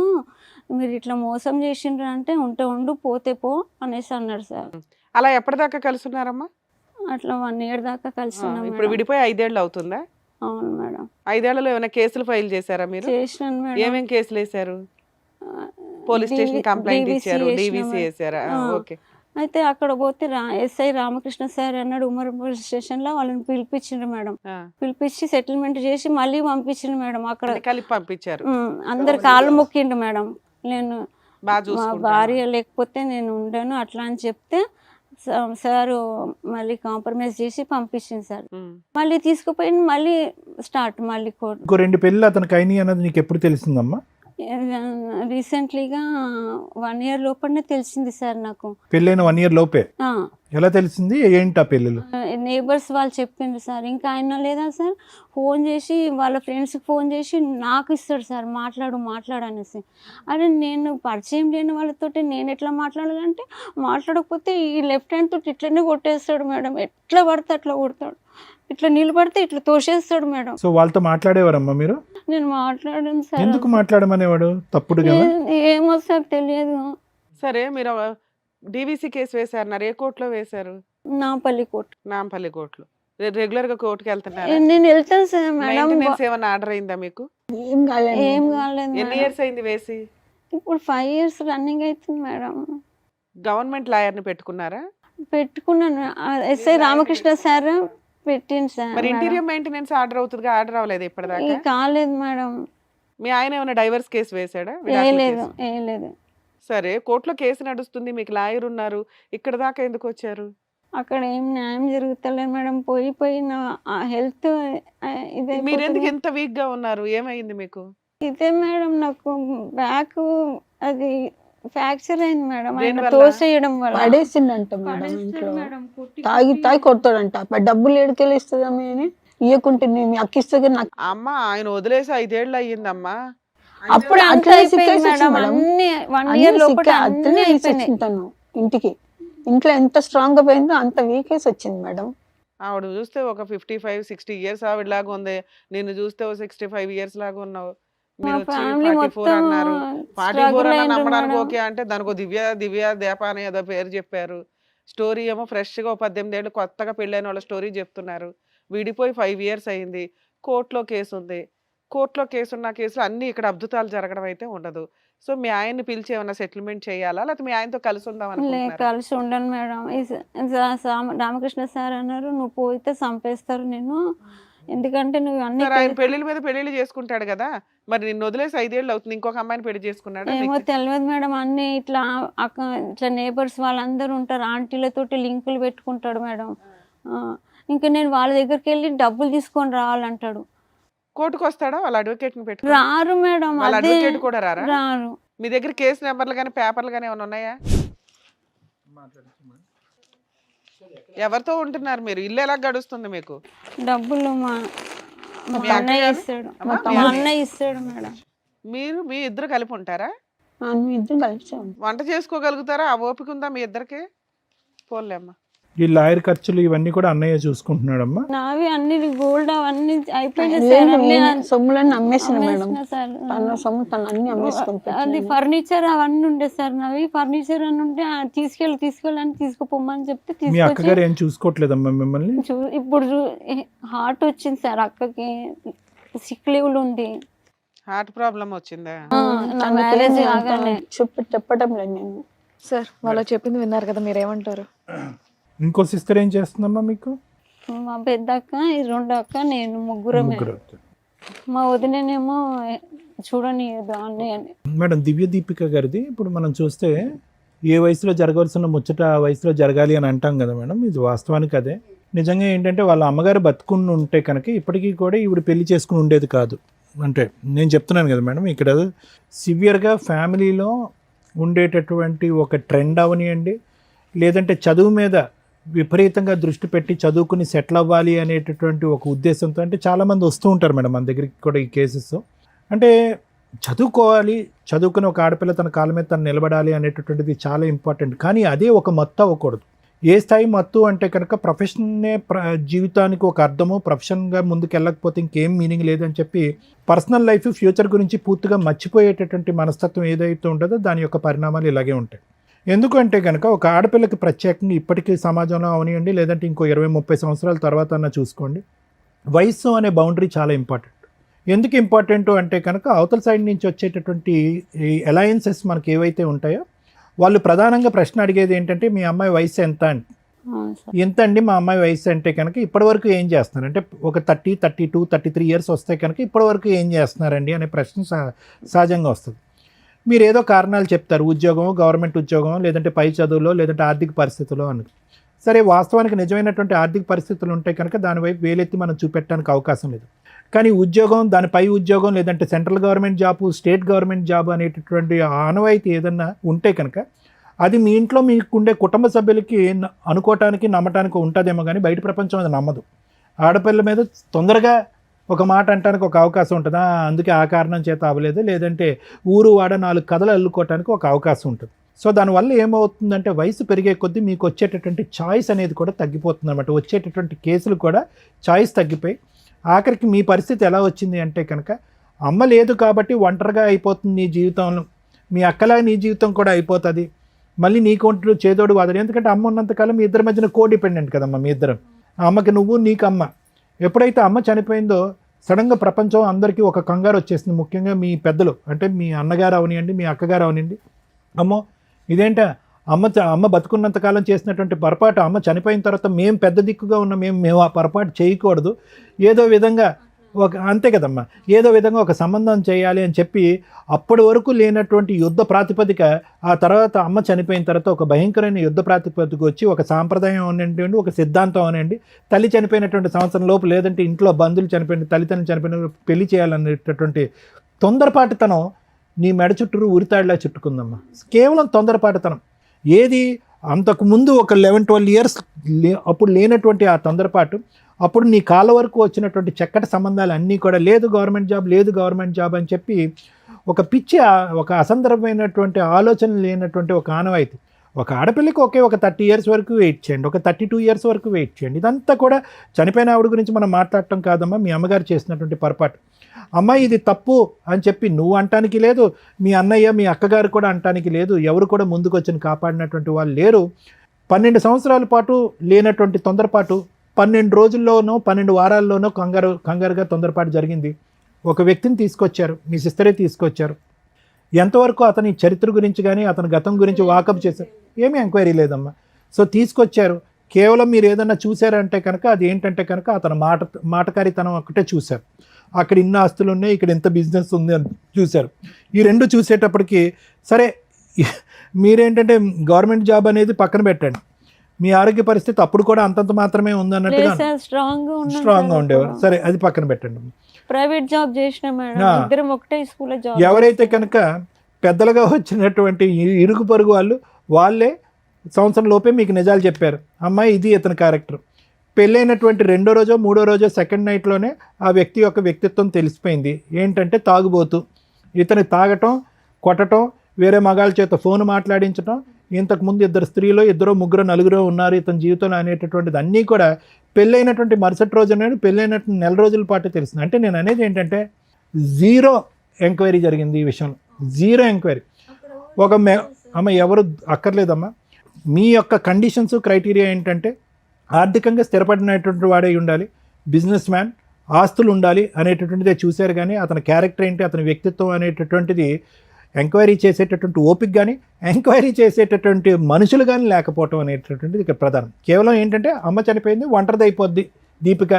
మీరు ఇట్లా మోసం చేసిండ్రు అంటే ఉండు పోతే పో అనేసి అన్నాడు సార్. అలా ఎప్పటిదాకా కలిసి ఉన్నారమ్మా? అట్లా 1 year దాకా కలిసి ఉన్నాం ఇప్పుడు మేడం. విడిపోయి 5 ఏళ్ళు అవుతుందా? అవును మేడం. 5 ఏళ్లలో ఏమైనా కేసులు ఫైల్ చేశారా మీరు? చేసినాను మేడం. ఏమేం కేసులు వేశారు? పోలీస్ స్టేషన్ కంప్లైంట్ ఇచ్చారు, డివిసి వేశారా? ఓకే. అయితే అక్కడ పోతే ఎస్ఐ రామకృష్ణ సార్ అన్నాడు ఉమ్మర్ పోలీస్ స్టేషన్ లో వాళ్ళని పిలిపించిండ్రు మేడం. పిలిపించి సెటిల్మెంట్ చేసి మళ్ళీ పంపించిండ్రు మేడం. అక్కడ కలిపి పంపించారు. అందరు కాళ్ళు మొక్కిండు మేడం. నేను బాగా మా భార్య లేకపోతే నేను ఉండను అట్లా అని చెప్తే సార్ మళ్ళీ కాంప్రమైజ్ చేసి పంపించింది సార్. మళ్ళీ తీసుకుపోయి మళ్ళీ స్టార్ట్ మళ్ళీ కోర్టు. ఇంకో 2 పెళ్ళి అతనికి అయినాయి అన్నది నీకు ఎప్పుడు తెలిసిందమ్మా? రీసెంట్లీగా 1 year లోపలనే తెలిసింది సార్ నాకు. పెళ్ళైన 1 year లోపే? ఎలా తెలిసింది? ఏంటి ఆ పెళ్ళిళ్ళు? నేబర్స్ వాళ్ళు చెప్పిండ్రు సార్. ఇంకా ఆయన లేదా సార్ ఫోన్ చేసి వాళ్ళ ఫ్రెండ్స్కి ఫోన్ చేసి నాకు ఇస్తాడు సార్, మాట్లాడు అనేసి. అరే నేను పరిచయం లేని వాళ్ళతోటి నేను ఎట్లా మాట్లాడాలంటే, మాట్లాడకపోతే ఈ లెఫ్ట్ హ్యాండ్ తోటి ఇట్లనే కొట్టేస్తాడు మేడం. ఎట్లా పడితే అట్లా కొడతాడు, ఇట్లా నిలబడితే ఇట్లా తోసేస్తాడు మేడం. సో వాళ్ళతో మాట్లాడేవారమ్మా మీరు? నేను మాట్లాడాను సార్. ఎందుకు మాట్లాడమనేవాడు? తప్పుడు కదా? ఏమో సార్ తెలియదు. సరే, మీరు డివిసి కేసు వేశారు, ఏ కోర్టులో వేశారు? నాంపల్లి కోర్టు. నాంపల్లి కోర్టులో. రెగ్యులర్ గా కోర్టుకి వెళ్తున్నారా? నేను వెళ్తాను సార్ మేడం. మెయింటెనెన్స్ ఏమైనా ఆర్డర్ అయిందా మీకు? ఏం కాలేదు. ఏం కాలేదు. ఎన్ని ఇయర్స్ అయింది వేసి? ఇప్పుడు 5 years రన్నింగ్ అవుతుంది మేడం. గవర్నమెంట్ లాయర్ ని పెట్టుకున్నారా? పెట్టుకున్నాను. ఎస్ఐ రామకృష్ణ సార్ పెట్టింది సార్. మరి ఇంటీరియర్ మెయింటెనెన్స్ ఆర్డర్ అవుతుంది, ఆర్డర్ అవ్వలేదు ఇప్పటిదాకా? కాలేదు మేడం. మీ ఆయన ఏమైనా డైవర్స్ కేసు వేసాడా? ఏం లేదు. సరే, కోర్టులో కేసు నడుస్తుంది, మీకు లాయర్ ఉన్నారు, ఇక్కడ దాకా ఎందుకు వచ్చారు? అక్కడ ఏం న్యాయం జరుగుతలేదు మేడం. పోయి నా హెల్త్ ఇదే. మీరెందుకు ఎంత వీక్ గా ఉన్నారు? ఏమైంది మీకు? ఇదే మేడం, నాకు బ్యాక్ అది ఫ్రాక్చర్ అయింది మేడం. ఆయన దేనివల్ల? తోసేయడం వల్ల పడేసిండంట మేడం ఇంట్లో. తాగి కొడతాడంట. డబ్బులు ఏడుకెళ్ళి ఇస్తుందమ్మా అని ఇవ్వకుంటే మీ అక్కిస్తుంది నాకు. అమ్మ, ఆయన వదిలేసి 5 ఏళ్ళు అయ్యిందమ్మా. అప్పుడు అంతా అయిపోయింది మేడం. అన్ని 1 year లోపల అన్ని అయిపోయినాయి. తను ఇంట్లో ఎంత స్ట్రాంగ్ గా పోయిందో అంత వీకేసి వచ్చింది మేడం. ఆవిడ చూస్తే ఒక 55-60 years ఆవిడలాగా ఉంది, నిన్ను చూస్తే ఒక 65 years లాగా ఉన్నావు. మా మీరు వచ్చి ఫ్యామిలీ 44 మొత్తం అన్నారు. 44 స్ట్రగుల్ అన్న అయిండ్రు నమ్మడానికి మేడం. ఓకే అంటే దానికి దివ్య దీప అని ఏదో పేరు చెప్పారు. స్టోరీ ఏమో ఫ్రెష్ గా 18 ఏళ్ళు కొత్తగా పెళ్ళైన వాళ్ళ స్టోరీ చెప్తున్నారు. విడిపోయి 5 years అయింది. కోర్టులో కేసు ఉంది. కోర్టులో కేసున్న కేసులు అన్ని ఇక్కడ అద్భుతాలు జరగడం అయితే ఉండదు. సో మీ ఆయన్ని పిలిచి ఏమైనా సెటిల్మెంట్ చేయాలా, లేకపోతే మీ ఆయనతో కలిసి ఉందాం అనుకుంటున్నారా? కలిసి ఉండను మేడం. రామకృష్ణ సార్ అన్నారు నువ్వు పోయితే చంపేస్తారు నేను, ఎందుకంటే నువ్వు అన్ని. ఆయన పెళ్లిళ్ళ మీద పెళ్లిళ్ళు చేసుకుంటాడు కదా, మరి నిన్ను వదిలేసి 5 ఏళ్ళు అవుతుంది, ఇంకొక అమ్మాయిని పెళ్లి చేసుకున్నాడు. ఏమో తెలియదు మేడం. అన్ని ఇట్లా ఇట్లా నేబర్స్ వాళ్ళందరూ ఉంటారు, ఆంటీలతోటి లింకులు పెట్టుకుంటాడు మేడం. ఇంకా నేను వాళ్ళ దగ్గరికి వెళ్ళి డబ్బులు తీసుకొని రావాలంటాడు. కోర్టుకు వస్తాడా? వాళ్ళ అడ్వకేట్ ని పెట్టుకో. రారు మేడం. వాళ్ళ అదే అడ్వకేట్ కూడా రారా? రారు. మీ దగ్గర కేసు నెంబర్లు కానీ పేపర్లు కానీ ఏమైనా ఉన్నాయా? ఎవరితో ఉంటున్నారు మీరు? ఇల్లు ఎలా గడుస్తుంది మీకు? డబ్బులు మా అన్నయ్య ఇస్తాడు. మా అన్నయ్య ఇస్తాడు మేడం. మీరు మీ ఇద్దరు కలిపి ఉంటారా? ఇద్దరు కలిసి వంట చేసుకోగలుగుతారా? ఆ ఓపిక ఉందా మీ ఇద్దరికి? పోన్లేమ్మా. ఈ లాయర్ ఖర్చులు ఇవన్నీ కూడా అన్నయ్య చూసుకుంటున్నాడమ్మా. నావి అన్ని గోల్డ్ అవన్నీ అయిపోయినాయి లేదు, సార్. అన్ని నేను సొమ్ములన్నీ అమ్మేసిన మేడం. అమ్మేసిన సార్. తన సొమ్ము తను అన్ని అమ్మేసుకుంటాను. అది ఫర్నిచర్ అవన్నీ ఉండే సార్ నావి. ఫర్నిచర్ అని ఉంటే తీసుకెళ్ళని తీసుకుపోమని చెప్తే మీ తీసుకొచ్చి అక్కగారు ఏం చూసుకోవట్లేదమ్మా మిమ్మల్ని? ఇప్పుడు హార్ట్ వచ్చింది సార్ అక్కకి, సిక్ లీవ్లు ఉంది. హార్ట్ ప్రాబ్లం వచ్చిందా? నా మ్యారేజ్ కాగానే చెప్పడం లేదు నేను. సార్ వాళ్ళు చెప్పింది విన్నారు కదా, మీరేమంటారు? ఇంకో సిస్టర్ ఏం చేస్తుందమ్మా మీకు? మా పెద్ద అక్క, ఈ రెండు అక్క, నేను ముగ్గురమే. ముగ్గురు. మా వదినేమో చూడనియదు అన్నయ్యని. మేడం దివ్య దీపిక గారిది ఇప్పుడు మనం చూస్తే ఏ వయసులో జరగాల్సిన ముచ్చట ఆ వయసులో జరగాలి అని అంటాం కదా మేడం, ఇది వాస్తవానికి అదే. నిజంగా ఏంటంటే వాళ్ళ అమ్మగారు బతుకుని ఉంటే కనుక ఇప్పటికీ కూడా ఈవిడ పెళ్లి చేసుకుని ఉండేది కాదు. అంటే నేను చెప్తున్నాను కదా మేడం, ఇక్కడ సివియర్గా ఫ్యామిలీలో ఉండేటటువంటి ఒక ట్రెండ్ అవనియండి, లేదంటే చదువు మీద విపరీతంగా దృష్టి పెట్టి చదువుకుని సెటిల్ అవ్వాలి అనేటటువంటి ఒక ఉద్దేశంతో అంటే చాలామంది వస్తూ ఉంటారు మేడం మన దగ్గరికి కూడా ఈ కేసెస్. అంటే చదువుకోవాలి, చదువుకుని ఒక ఆడపిల్ల తన కాళ్ళ మీద తను నిలబడాలి అనేటటువంటిది చాలా ఇంపార్టెంట్. కానీ అదే ఒక మత్తు అవ్వకూడదు. ఏ స్థాయి మత్తు అంటే కనుక ప్రొఫెషన్నే జీవితానికి ఒక అర్థము, ప్రొఫెషన్గా ముందుకు వెళ్ళకపోతే ఇంకేం మీనింగ్ లేదని చెప్పి పర్సనల్ లైఫ్ ఫ్యూచర్ గురించి పూర్తిగా మర్చిపోయేటటువంటి మనస్తత్వం ఏదైతే ఉంటుందో దాని యొక్క పరిణామాలు ఇలాగే ఉంటాయి. ఎందుకంటే కనుక ఒక ఆడపిల్లకి ప్రత్యేకంగా ఇప్పటికీ సమాజంలో అవనివ్వండి, లేదంటే ఇంకో 20-30 సంవత్సరాల తర్వాత అన్న చూసుకోండి, వయస్సు అనే బౌండరీ చాలా ఇంపార్టెంట్. ఎందుకు ఇంపార్టెంట్ అంటే కనుక అవతల సైడ్ నుంచి వచ్చేటటువంటి ఈ అలయన్సెస్ మనకి ఏవైతే ఉంటాయో వాళ్ళు ప్రధానంగా ప్రశ్న అడిగేది ఏంటంటే మీ అమ్మాయి వయసు ఎంత అండి, ఎంత అండి మా అమ్మాయి వయసు అంటే కనుక ఇప్పటివరకు ఏం చేస్తున్నారు అంటే ఒక 30, 32, 33 ఇయర్స్ వస్తే కనుక ఇప్పటివరకు ఏం చేస్తున్నారండి అనే ప్రశ్న సహజంగా వస్తుంది. మీరు ఏదో కారణాలు చెప్తారు, ఉద్యోగం, గవర్నమెంట్ ఉద్యోగం, లేదంటే పై చదువులో, లేదంటే ఆర్థిక పరిస్థితుల్లో అని. సరే, వాస్తవానికి నిజమైనటువంటి ఆర్థిక పరిస్థితులు ఉంటే కనుక దానివైపు వేలెత్తి మనం చూపెట్టడానికి అవకాశం లేదు. కానీ ఉద్యోగం, దానిపై ఉద్యోగం, లేదంటే central government job, state government job అనేటటువంటి ఆనవాయితీ ఏదన్నా ఉంటే కనుక అది మీ ఇంట్లో మీకుండే కుటుంబ సభ్యులకి అనుకోవటానికి నమ్మటానికి ఉంటుందేమో కానీ బయట ప్రపంచం అది నమ్మదు. ఆడపిల్ల మీద తొందరగా ఒక మాట అంటానికి ఒక అవకాశం ఉంటుందా, అందుకే ఆ కారణం చేత అవ్వలేదు, లేదంటే ఊరు వాడ 4 కథలు అల్లుకోవటానికి ఒక అవకాశం ఉంటుంది. సో దానివల్ల ఏమవుతుందంటే వయసు పెరిగే కొద్దీ మీకు వచ్చేటటువంటి చాయిస్ అనేది కూడా తగ్గిపోతుంది అనమాట. వచ్చేటటువంటి కేసులు కూడా చాయిస్ తగ్గిపోయి ఆఖరికి మీ పరిస్థితి ఎలా వచ్చింది అంటే కనుక అమ్మ లేదు కాబట్టి ఒంటరిగా అయిపోతుంది నీ జీవితంలో, మీ అక్కలా నీ జీవితం కూడా అయిపోతుంది. మళ్ళీ నీకు చేదోడు వాదడు, ఎందుకంటే అమ్మ ఉన్నంతకాలం మీ ఇద్దరి మధ్యన కోడిపెండెంట్ కదమ్మా మీ ఇద్దరం. అమ్మకి నువ్వు, నీకు అమ్మ. ఎప్పుడైతే అమ్మ చనిపోయిందో సడన్గా ప్రపంచం అందరికీ ఒక కంగారు వచ్చేసింది. ముఖ్యంగా మీ పెద్దలు అంటే మీ అన్నగారు అవనివ్వండి, మీ అక్కగారు అవనివ్వండి, అమ్మో ఇదేంటా అమ్మ బతుకున్నంతకాలం చేసినటువంటి పొరపాటు అమ్మ చనిపోయిన తర్వాత మేము పెద్ద దిక్కుగా ఉన్న మేము ఆ పొరపాటు చేయకూడదు, ఏదో విధంగా అంతే కదమ్మా, ఏదో విధంగా ఒక సంబంధం చేయాలి అని చెప్పి అప్పటి వరకు లేనటువంటి యుద్ధ ప్రాతిపదిక ఆ తర్వాత అమ్మ చనిపోయిన తర్వాత ఒక భయంకరమైన యుద్ధ ప్రాతిపదిక వచ్చి ఒక సాంప్రదాయం అనేటువంటి ఒక సిద్ధాంతం అనండి, తల్లి చనిపోయినటువంటి సంవత్సరం లోపు లేదంటే ఇంట్లో బంధువులు చనిపోయిన తల్లిదండ్రులు చనిపోయిన పెళ్లి చేయాలనేటటువంటి తొందరపాటుతనం నీ మెడ చుట్టూరు ఉరితాడిలా చుట్టుకుందమ్మా. కేవలం తొందరపాటుతనం. ఏది అంతకుముందు ఒక 11-12 ఇయర్స్ అప్పుడు లేనటువంటి ఆ తొందరపాటు, అప్పుడు నీ కాళ్ళ వరకు వచ్చినటువంటి చక్కటి సంబంధాలు అన్నీ కూడా లేదు గవర్నమెంట్ జాబ్ అని చెప్పి ఒక పిచ్చి, ఒక అసందర్భమైనటువంటి ఆలోచన లేనటువంటి ఒక ఆనవాయితీ. ఒక ఆడపిల్లకి ఒక 30 ఇయర్స్ వరకు వెయిట్ చేయండి, ఒక 32 ఇయర్స్ వరకు వెయిట్ చేయండి. ఇదంతా కూడా చనిపోయిన ఆవిడ గురించి మనం మాట్లాడటం కాదమ్మా, మీ అమ్మగారు చేసినటువంటి పొరపాటు. అమ్మాయి ఇది తప్పు అని చెప్పి నువ్వు అంటానికి లేదు, మీ అన్నయ్య మీ అక్కగారు కూడా అంటానికి లేదు, ఎవరు కూడా ముందుకు వచ్చి కాపాడినటువంటి వాళ్ళు లేరు. 12 సంవత్సరాల పాటు లేనటువంటి తొందరపాటు 12 రోజుల్లోనో 12 వారాల్లోనో కంగారుగా తొందరపాటు జరిగింది. ఒక వ్యక్తిని తీసుకొచ్చారు, మీ సిస్టరే తీసుకొచ్చారు. ఎంతవరకు అతని చరిత్ర గురించి కానీ అతని గతం గురించి వాకప్ చేశారు, ఏమీ ఎంక్వైరీ లేదమ్మా. సో తీసుకొచ్చారు, కేవలం మీరు ఏదన్నా చూసారంటే కనుక అది ఏంటంటే కనుక అతను మాటకారితనం ఒకటే చూశారు. అక్కడ ఇన్ని ఆస్తులు ఉన్నాయి, ఇక్కడ ఇంత బిజినెస్ ఉంది అని చూశారు. ఈ రెండు చూసేటప్పటికి సరే మీరేంటంటే గవర్నమెంట్ జాబ్ అనేది పక్కన పెట్టండి, మీ ఆరోగ్య పరిస్థితి అప్పుడు కూడా అంతంత మాత్రమే ఉందన్నట్టుగా స్ట్రాంగ్గా ఉండేవారు. సరే అది పక్కన పెట్టండి. ప్రైవేట్ జాబ్ చేసిన మేడం, ఇద్దరం ఒకటే స్కూల్లో జాబ్. ఎవరైతే కనుక పెద్దలుగా వచ్చినటువంటి ఇరుగు పొరుగు వాళ్ళే సంవత్సరం లోపే మీకు నిజాలు చెప్పారు, అమ్మాయి ఇది ఇతని క్యారెక్టర్. పెళ్ళైనటువంటి 2వ రోజో 3వ రోజో సెకండ్ నైట్లోనే ఆ వ్యక్తి యొక్క వ్యక్తిత్వం తెలిసిపోయింది. ఏంటంటే తాగుబోతు, ఇతను తాగటం, కొట్టడం, వేరే మగాళ్ళ చేత ఫోన్ మాట్లాడించడం, ఇంతకుముందు 2 స్త్రీలు 2 ముగ్గురు నలుగురు ఉన్నారు ఇతని జీవితంలో అనేటటువంటిది అన్నీ కూడా పెళ్ళైనటువంటి మరుసటి రోజున పెళ్ళైనటువంటి నెల రోజుల పాటు తెలిసింది. అంటే నేను అనేది ఏంటంటే జీరో ఎంక్వైరీ జరిగింది ఈ విషయంలో, జీరో ఎంక్వైరీ. అమ్మ ఎవరు అక్కర్లేదమ్మా, మీ యొక్క కండిషన్స్ క్రైటీరియా ఏంటంటే ఆర్థికంగా స్థిరపడినటువంటి వాడే ఉండాలి, బిజినెస్ మ్యాన్, ఆస్తులు ఉండాలి అనేటటువంటిదే చూశారు. కానీ అతని క్యారెక్టర్ ఏంటి, అతని వ్యక్తిత్వం అనేటటువంటిది ఎంక్వైరీ చేసేటటువంటి ఓపిక కానీ ఎంక్వైరీ చేసేటటువంటి మనుషులు కానీ లేకపోవటం అనేటటువంటిది ఇక్కడ ప్రధానం. కేవలం ఏంటంటే అమ్మ చనిపోయింది, ఒంటరిది అయిపోద్ది దీపిక,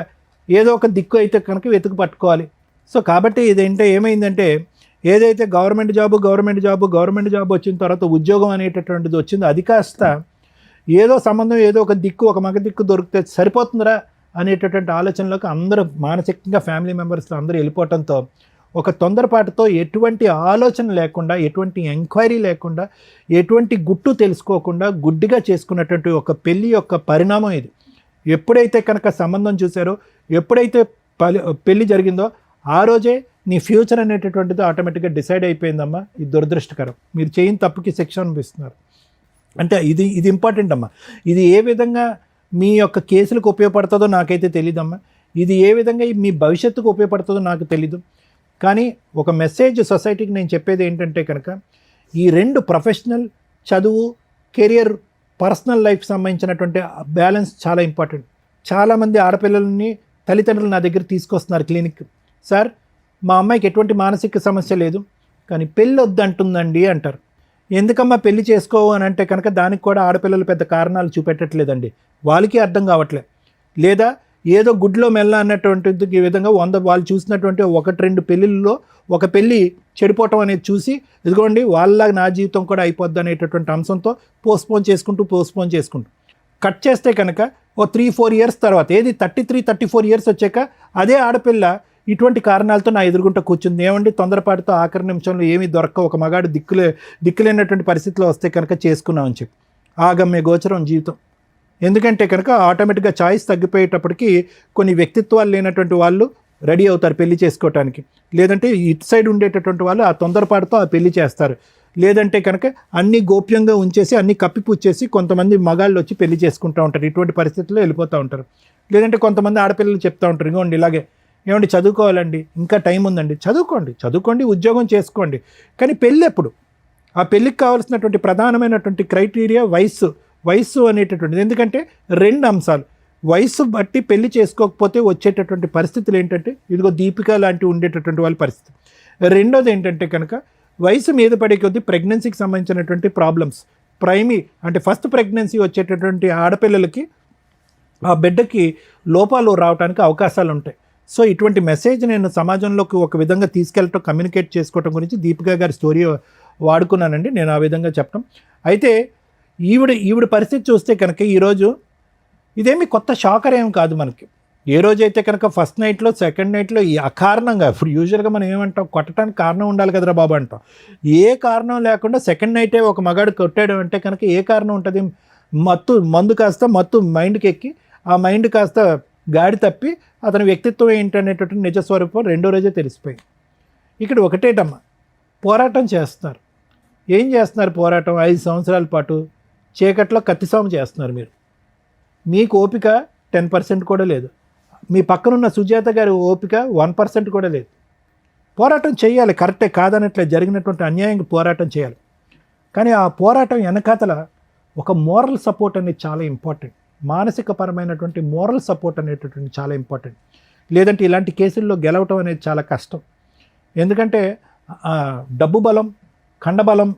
ఏదో ఒక దిక్కు అయితే కనుక వెతుకు పట్టుకోవాలి. సో కాబట్టి ఇదేంటే ఏమైందంటే ఏదైతే గవర్నమెంట్ జాబ్ వచ్చిన తర్వాత ఉద్యోగం అనేటటువంటిది వచ్చిందో అది కాస్త ఏదో సంబంధం ఏదో ఒక దిక్కు ఒక మగ దిక్కు దొరికితే సరిపోతుందిరా అనేటటువంటి ఆలోచనలోకి అందరూ మానసికంగా ఫ్యామిలీ మెంబర్స్ అందరూ వెళ్ళిపోవడంతో ఒక తొందరపాటుతో ఎటువంటి ఆలోచన లేకుండా ఎటువంటి ఎంక్వైరీ లేకుండా ఎటువంటి గుట్టు తెలుసుకోకుండా గుడ్డిగా చేసుకున్నటువంటి ఒక పెళ్ళి యొక్క పరిణామం ఇది. ఎప్పుడైతే కనుక సంబంధం చూశారో ఎప్పుడైతే పెళ్ళి జరిగిందో ఆ రోజే నీ ఫ్యూచర్ అనేటటువంటిది ఆటోమేటిక్గా డిసైడ్ అయిపోయిందమ్మా. ఇది దురదృష్టకరం. మీరు చేయని తప్పుకి శిక్ష అనిపిస్తున్నారు. అంటే ఇది ఇంపార్టెంట్ అమ్మా. ఇది ఏ విధంగా మీ యొక్క కేసులకు ఉపయోగపడుతుందో నాకైతే తెలియదమ్మా. ఇది ఏ విధంగా మీ భవిష్యత్తుకు ఉపయోగపడుతుందో నాకు తెలీదు. కానీ ఒక మెసేజ్ సొసైటీకి నేను చెప్పేది ఏంటంటే కనుక ఈ 2 ప్రొఫెషనల్, చదువు, కెరియర్, పర్సనల్ లైఫ్కి సంబంధించినటువంటి బ్యాలెన్స్ చాలా ఇంపార్టెంట్. చాలామంది ఆడపిల్లలని తల్లిదండ్రులు నా దగ్గర తీసుకొస్తున్నారు క్లినిక్. సార్ మా అమ్మాయికి ఎటువంటి మానసిక సమస్య లేదు కానీ పెళ్ళి వద్దంటుందండి అంటారు. ఎందుకమ్మా పెళ్లి చేసుకోవు అని అంటే కనుక దానికి కూడా ఆడపిల్లలు పెద్ద కారణాలు చూపెట్టట్లేదండి, వాళ్ళకి అర్థం కావట్లేదు. లేదా ఏదో గుడ్లో మెల్ల అన్నటువంటి ఈ విధంగా వాళ్ళు చూసినటువంటి 1-2 పెళ్ళిళ్ళలో ఒక పెళ్ళి చెడిపోవటం అనేది చూసి ఇదిగోండి వాళ్ళలాగా నా జీవితం కూడా అయిపోద్ది అనేటటువంటి అంశంతో పోస్ట్పోన్ చేసుకుంటూ కట్ చేస్తే కనుక 3-4 ఇయర్స్ తర్వాత ఏది 33-34 ఇయర్స్ వచ్చాక అదే ఆడపిల్ల ఇటువంటి కారణాలతో నా ఎదురుగుంట కూర్చుంది. ఏమండి తొందరపాటుతో ఆఖరి నిమిషంలో ఏమీ దొరక్క ఒక మగాడు దిక్కులేనటువంటి పరిస్థితిలో వస్తే కనుక చేసుకున్నామని చెప్పి ఆగమ్య గోచరం జీవితం. ఎందుకంటే కనుక ఆటోమేటిక్గా చాయిస్ తగ్గిపోయేటప్పటికి కొన్ని వ్యక్తిత్వాలు లేనటువంటి వాళ్ళు రెడీ అవుతారు పెళ్లి చేసుకోవటానికి. లేదంటే ఇటు సైడ్ ఉండేటటువంటి వాళ్ళు ఆ తొందరపాటుతో ఆ పెళ్లి చేస్తారు. లేదంటే కనుక అన్నీ గోప్యంగా ఉంచేసి అన్నీ కప్పిపుచ్చేసి కొంతమంది మగాళ్ళు వచ్చి పెళ్లి చేసుకుంటూ ఉంటారు. ఇటువంటి పరిస్థితుల్లో వెళ్ళిపోతూ ఉంటారు. లేదంటే కొంతమంది ఆడపిల్లలు చెప్తూ ఉంటారు, ఇగోండి ఇలాగే ఏమండి చదువుకోవాలండి, ఇంకా టైం ఉందండి, చదువుకోండి ఉద్యోగం చేసుకోండి, కానీ పెళ్ళి ఎప్పుడు? ఆ పెళ్ళికి కావాల్సినటువంటి ప్రధానమైనటువంటి క్రైటీరియా వయస్సు అనేటటువంటిది. ఎందుకంటే 2 అంశాలు, వయస్సు బట్టి పెళ్లి చేసుకోకపోతే వచ్చేటటువంటి పరిస్థితులు ఏంటంటే ఇదిగో దీపిక లాంటి ఉండేటటువంటి వాళ్ళ పరిస్థితి. రెండోది ఏంటంటే కనుక వయసు మీద పడే కొద్దీ ప్రెగ్నెన్సీకి సంబంధించినటువంటి ప్రాబ్లమ్స్, అంటే ఫస్ట్ ప్రెగ్నెన్సీ వచ్చేటటువంటి ఆడపిల్లలకి ఆ బిడ్డకి లోపాలు రావడానికి అవకాశాలు ఉంటాయి. సో ఇటువంటి మెసేజ్ నేను సమాజంలోకి ఒక విధంగా తీసుకెళ్ళటం, కమ్యూనికేట్ చేసుకోవటం గురించి దీపిక గారి స్టోరీ వాడుకున్నానండి నేను ఆ విధంగా చెప్పడం. అయితే ఈవిడ పరిస్థితి చూస్తే కనుక ఈరోజు ఇదేమి కొత్త షాకర్ ఏం కాదు మనకి. ఏ రోజైతే కనుక ఫస్ట్ నైట్లో సెకండ్ నైట్లో ఈ అకారణంగా, ఇప్పుడు యూజువల్గా మనం ఏమంటాం, కొట్టడానికి కారణం ఉండాలి కదరా బాబు అంటాం. ఏ కారణం లేకుండా సెకండ్ నైటే ఒక మగాడు కొట్టాడు అంటే కనుక ఏ కారణం ఉంటుంది? మందు కాస్త మత్తు మైండ్కి ఎక్కి ఆ మైండ్ కాస్త గాడి తప్పి అతని వ్యక్తిత్వం ఏంటనేటటువంటి నిజస్వరూపం రెండో రోజే తెలిసిపోయింది. ఇక్కడ ఒకటేటమ్మా, పోరాటం చేస్తున్నారు. ఏం చేస్తున్నారు పోరాటం? 5 సంవత్సరాల పాటు చీకట్లో కత్తిసాము చేస్తున్నారు మీరు. మీకు ఓపిక 10% కూడా లేదు. మీ పక్కనున్న సుజాత గారి ఓపిక 1% కూడా లేదు. పోరాటం చేయాలి, కరెక్టే కాదనట్లే, జరిగినటువంటి అన్యాయంగా పోరాటం చేయాలి. కానీ ఆ పోరాటం వెనకాతల ఒక మోరల్ సపోర్ట్ అనేది చాలా ఇంపార్టెంట్. మానసిక పరమైనటువంటి మోరల్ సపోర్ట్ అనేటటువంటి చాలా ఇంపార్టెంట్. లేదంటే ఇలాంటి కేసుల్లో గెలవటం అనేది చాలా కష్టం. ఎందుకంటే డబ్బు బలం, ఖండబలం,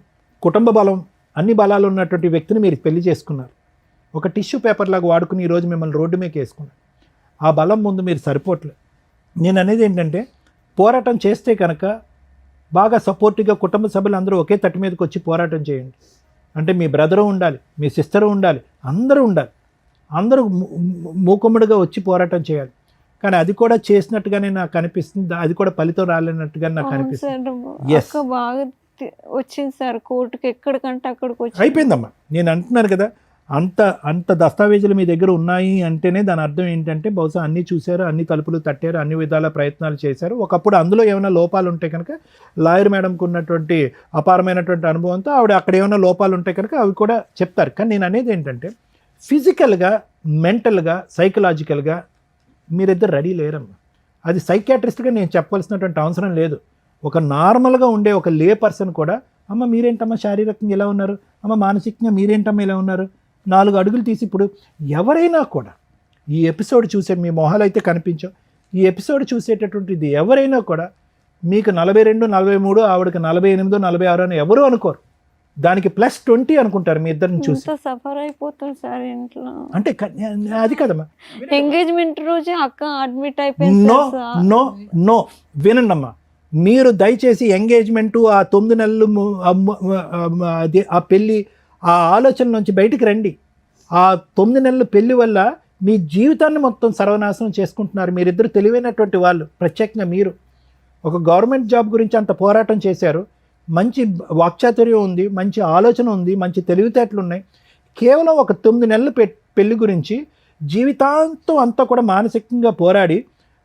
కుటుంబ బలం, అన్ని బలాలు ఉన్నటువంటి వ్యక్తిని మీరు పెళ్లి చేసుకున్నారు. ఒక టిష్యూ పేపర్ లాగా వాడుకుని ఈరోజు మిమ్మల్ని రోడ్డు మీదకి వేసుకున్నారు. ఆ బలం ముందు మీరు సరిపోవట్లేదు. నేను అనేది ఏంటంటే పోరాటం చేస్తే కనుక బాగా సపోర్టివ్గా కుటుంబ సభ్యులు అందరూ ఒకే తట్టు మీదకి వచ్చి పోరాటం చేయండి. అంటే మీ బ్రదరు ఉండాలి, మీ సిస్టరు ఉండాలి, అందరూ మూకుమ్మడిగా వచ్చి పోరాటం చేయాలి. కానీ అది కూడా చేసినట్టుగానే నాకు అనిపిస్తుంది, అది కూడా ఫలితం రాలేనట్టుగా నాకు అనిపిస్తుంది. బాగా వచ్చింది సార్ కోర్టుకి, ఎక్కడికంటే అక్కడికి వచ్చి అయిపోయిందమ్మా. నేను అంటున్నాను కదా, అంత అంత దస్తావేజులు మీ దగ్గర ఉన్నాయి అంటేనే దాని అర్థం ఏంటంటే బహుశా అన్నీ చూశారు, అన్ని తలుపులు తట్టారు, అన్ని విధాల ప్రయత్నాలు చేశారు. ఒకప్పుడు అందులో ఏమైనా లోపాలు ఉంటే కనుక లాయర్ మేడంకు ఉన్నటువంటి అపారమైనటువంటి అనుభవంతో ఆవిడ అక్కడ ఏమైనా లోపాలు ఉంటే కనుక అవి కూడా చెప్తారు. కానీ నేను అనేది ఏంటంటే ఫిజికల్గా, మెంటల్గా, సైకలాజికల్గా మీరిద్దరు రెడీ లేరమ్మా. అది సైకియాట్రిస్ట్గా నేను చెప్పవలసినటువంటి అవసరం లేదు. ఒక నార్మల్గా ఉండే ఒక లే పర్సన్ కూడా అమ్మ మీరేంటమ్మా శారీరకంగా ఇలా ఉన్నారు, అమ్మ మానసికంగా మీరేంటమ్మా ఇలా ఉన్నారు, 4 అడుగులు తీసి ఇప్పుడు ఎవరైనా కూడా ఈ ఎపిసోడ్ చూసే మీ మొహాలు అయితే కనిపించవు, ఈ ఎపిసోడ్ చూసేటటువంటిది ఎవరైనా కూడా మీకు 42, 43, ఆవిడకి 48, 46 అని ఎవరు అనుకోరు. దానికి +20 అనుకుంటారు మీ ఇద్దరిని చూసి. సఫర్ అయిపోతుంది సార్ ఇంట్లో. అంటే అది కదమ్మా. ఎంగేజ్మెంట్ రోజే అక్క అడ్మిట్ అయిపోయింది. నో నో నో వినండమ్మా, మీరు దయచేసి ఎంగేజ్మెంటు, ఆ 9 నెలలు ఆ పెళ్ళి, ఆ ఆలోచన నుంచి బయటికి రండి. ఆ 9 నెలల పెళ్లి వల్ల మీ జీవితాన్ని మొత్తం సర్వనాశనం చేసుకుంటున్నారు. మీరిద్దరు తెలివైనటువంటి వాళ్ళు, ప్రత్యేకంగా మీరు ఒక గవర్నమెంట్ జాబ్ గురించి అంత పోరాటం చేశారు, మంచి వాక్చాతుర్యం ఉంది, మంచి ఆలోచన ఉంది, మంచి తెలివితేటలు ఉన్నాయి. కేవలం ఒక 9 నెలల పెళ్లి గురించి జీవితాంతం అంతా కూడా మానసికంగా పోరాడి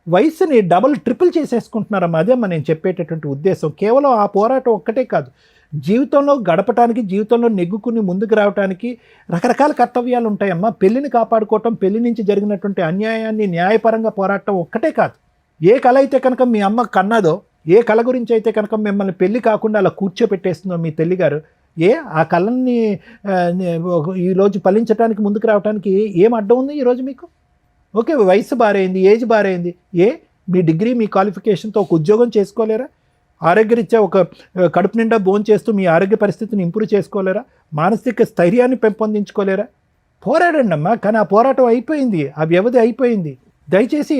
వయసుని డబుల్ ట్రిపుల్ చేసేసుకుంటున్నారమ్మా. అదే అమ్మా నేను చెప్పేటటువంటి ఉద్దేశం. కేవలం ఆ పోరాటం ఒక్కటే కాదు, జీవితంలో గడపటానికి, జీవితంలో నెగ్గుకుని ముందుకు రావడానికి రకరకాల కర్తవ్యాలు ఉంటాయమ్మా. పెళ్లిని కాపాడుకోవటం, పెళ్లి నుంచి జరిగినటువంటి అన్యాయాన్ని న్యాయపరంగా పోరాటం ఒక్కటే కాదు. ఏ కళ అయితే కనుక మీ అమ్మ కన్నదో, ఏ కళ గురించి అయితే కనుక మిమ్మల్ని పెళ్లి కాకుండా అలా కూర్చోపెట్టేస్తుందో మీ తల్లిగారు, ఆ కళని ఈరోజు ఫలించడానికి ముందుకు రావడానికి ఏం అడ్డం ఉంది ఈరోజు మీకు? ఓకే, వయసు బారైంది, ఏజ్ బారైంది, మీ డిగ్రీ, మీ క్వాలిఫికేషన్తో ఒక ఉద్యోగం చేసుకోలేరా? ఆరోగ్యరీత్యా ఒక కడుపు నిండా భోజనం చేస్తూ మీ ఆరోగ్య పరిస్థితిని ఇంప్రూవ్ చేసుకోలేరా? మానసిక స్థైర్యాన్ని పెంపొందించుకోలేరా? పోరాడండి అమ్మా. కానీ ఆ పోరాటం అయిపోయింది, ఆ వ్యవధి అయిపోయింది. దయచేసి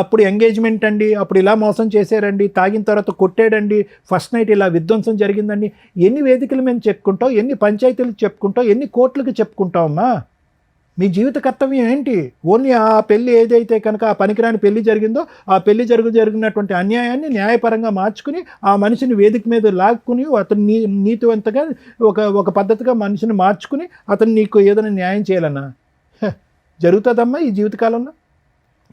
అప్పుడు ఎంగేజ్మెంట్ అండి, అప్పుడు ఇలా మోసం చేశారండి, తాగిన తర్వాత కొట్టాడండి, ఫస్ట్ నైట్ ఇలా విధ్వంసం జరిగిందండి, ఎన్ని వేదికలు మేము చెప్పుకుంటాం, ఎన్ని పంచాయతీలకు చెప్పుకుంటాం, ఎన్ని కోట్లకు చెప్పుకుంటామమ్మా? మీ జీవిత కర్తవ్యం ఏంటి? ఓన్లీ ఆ పెళ్లి ఏదైతే కనుక ఆ పనికిరాని పెళ్లి జరిగిందో, ఆ పెళ్లి జరిగినటువంటి అన్యాయాన్ని న్యాయపరంగా మార్చుకుని ఆ మనిషిని వేదిక మీద లాక్కుని అతను నీతివంతంగా ఒక పద్ధతిగా మనిషిని మార్చుకుని అతను నీకు ఏదైనా న్యాయం చేయాలన్నా జరుగుతుందమ్మా ఈ జీవితకాలంలో?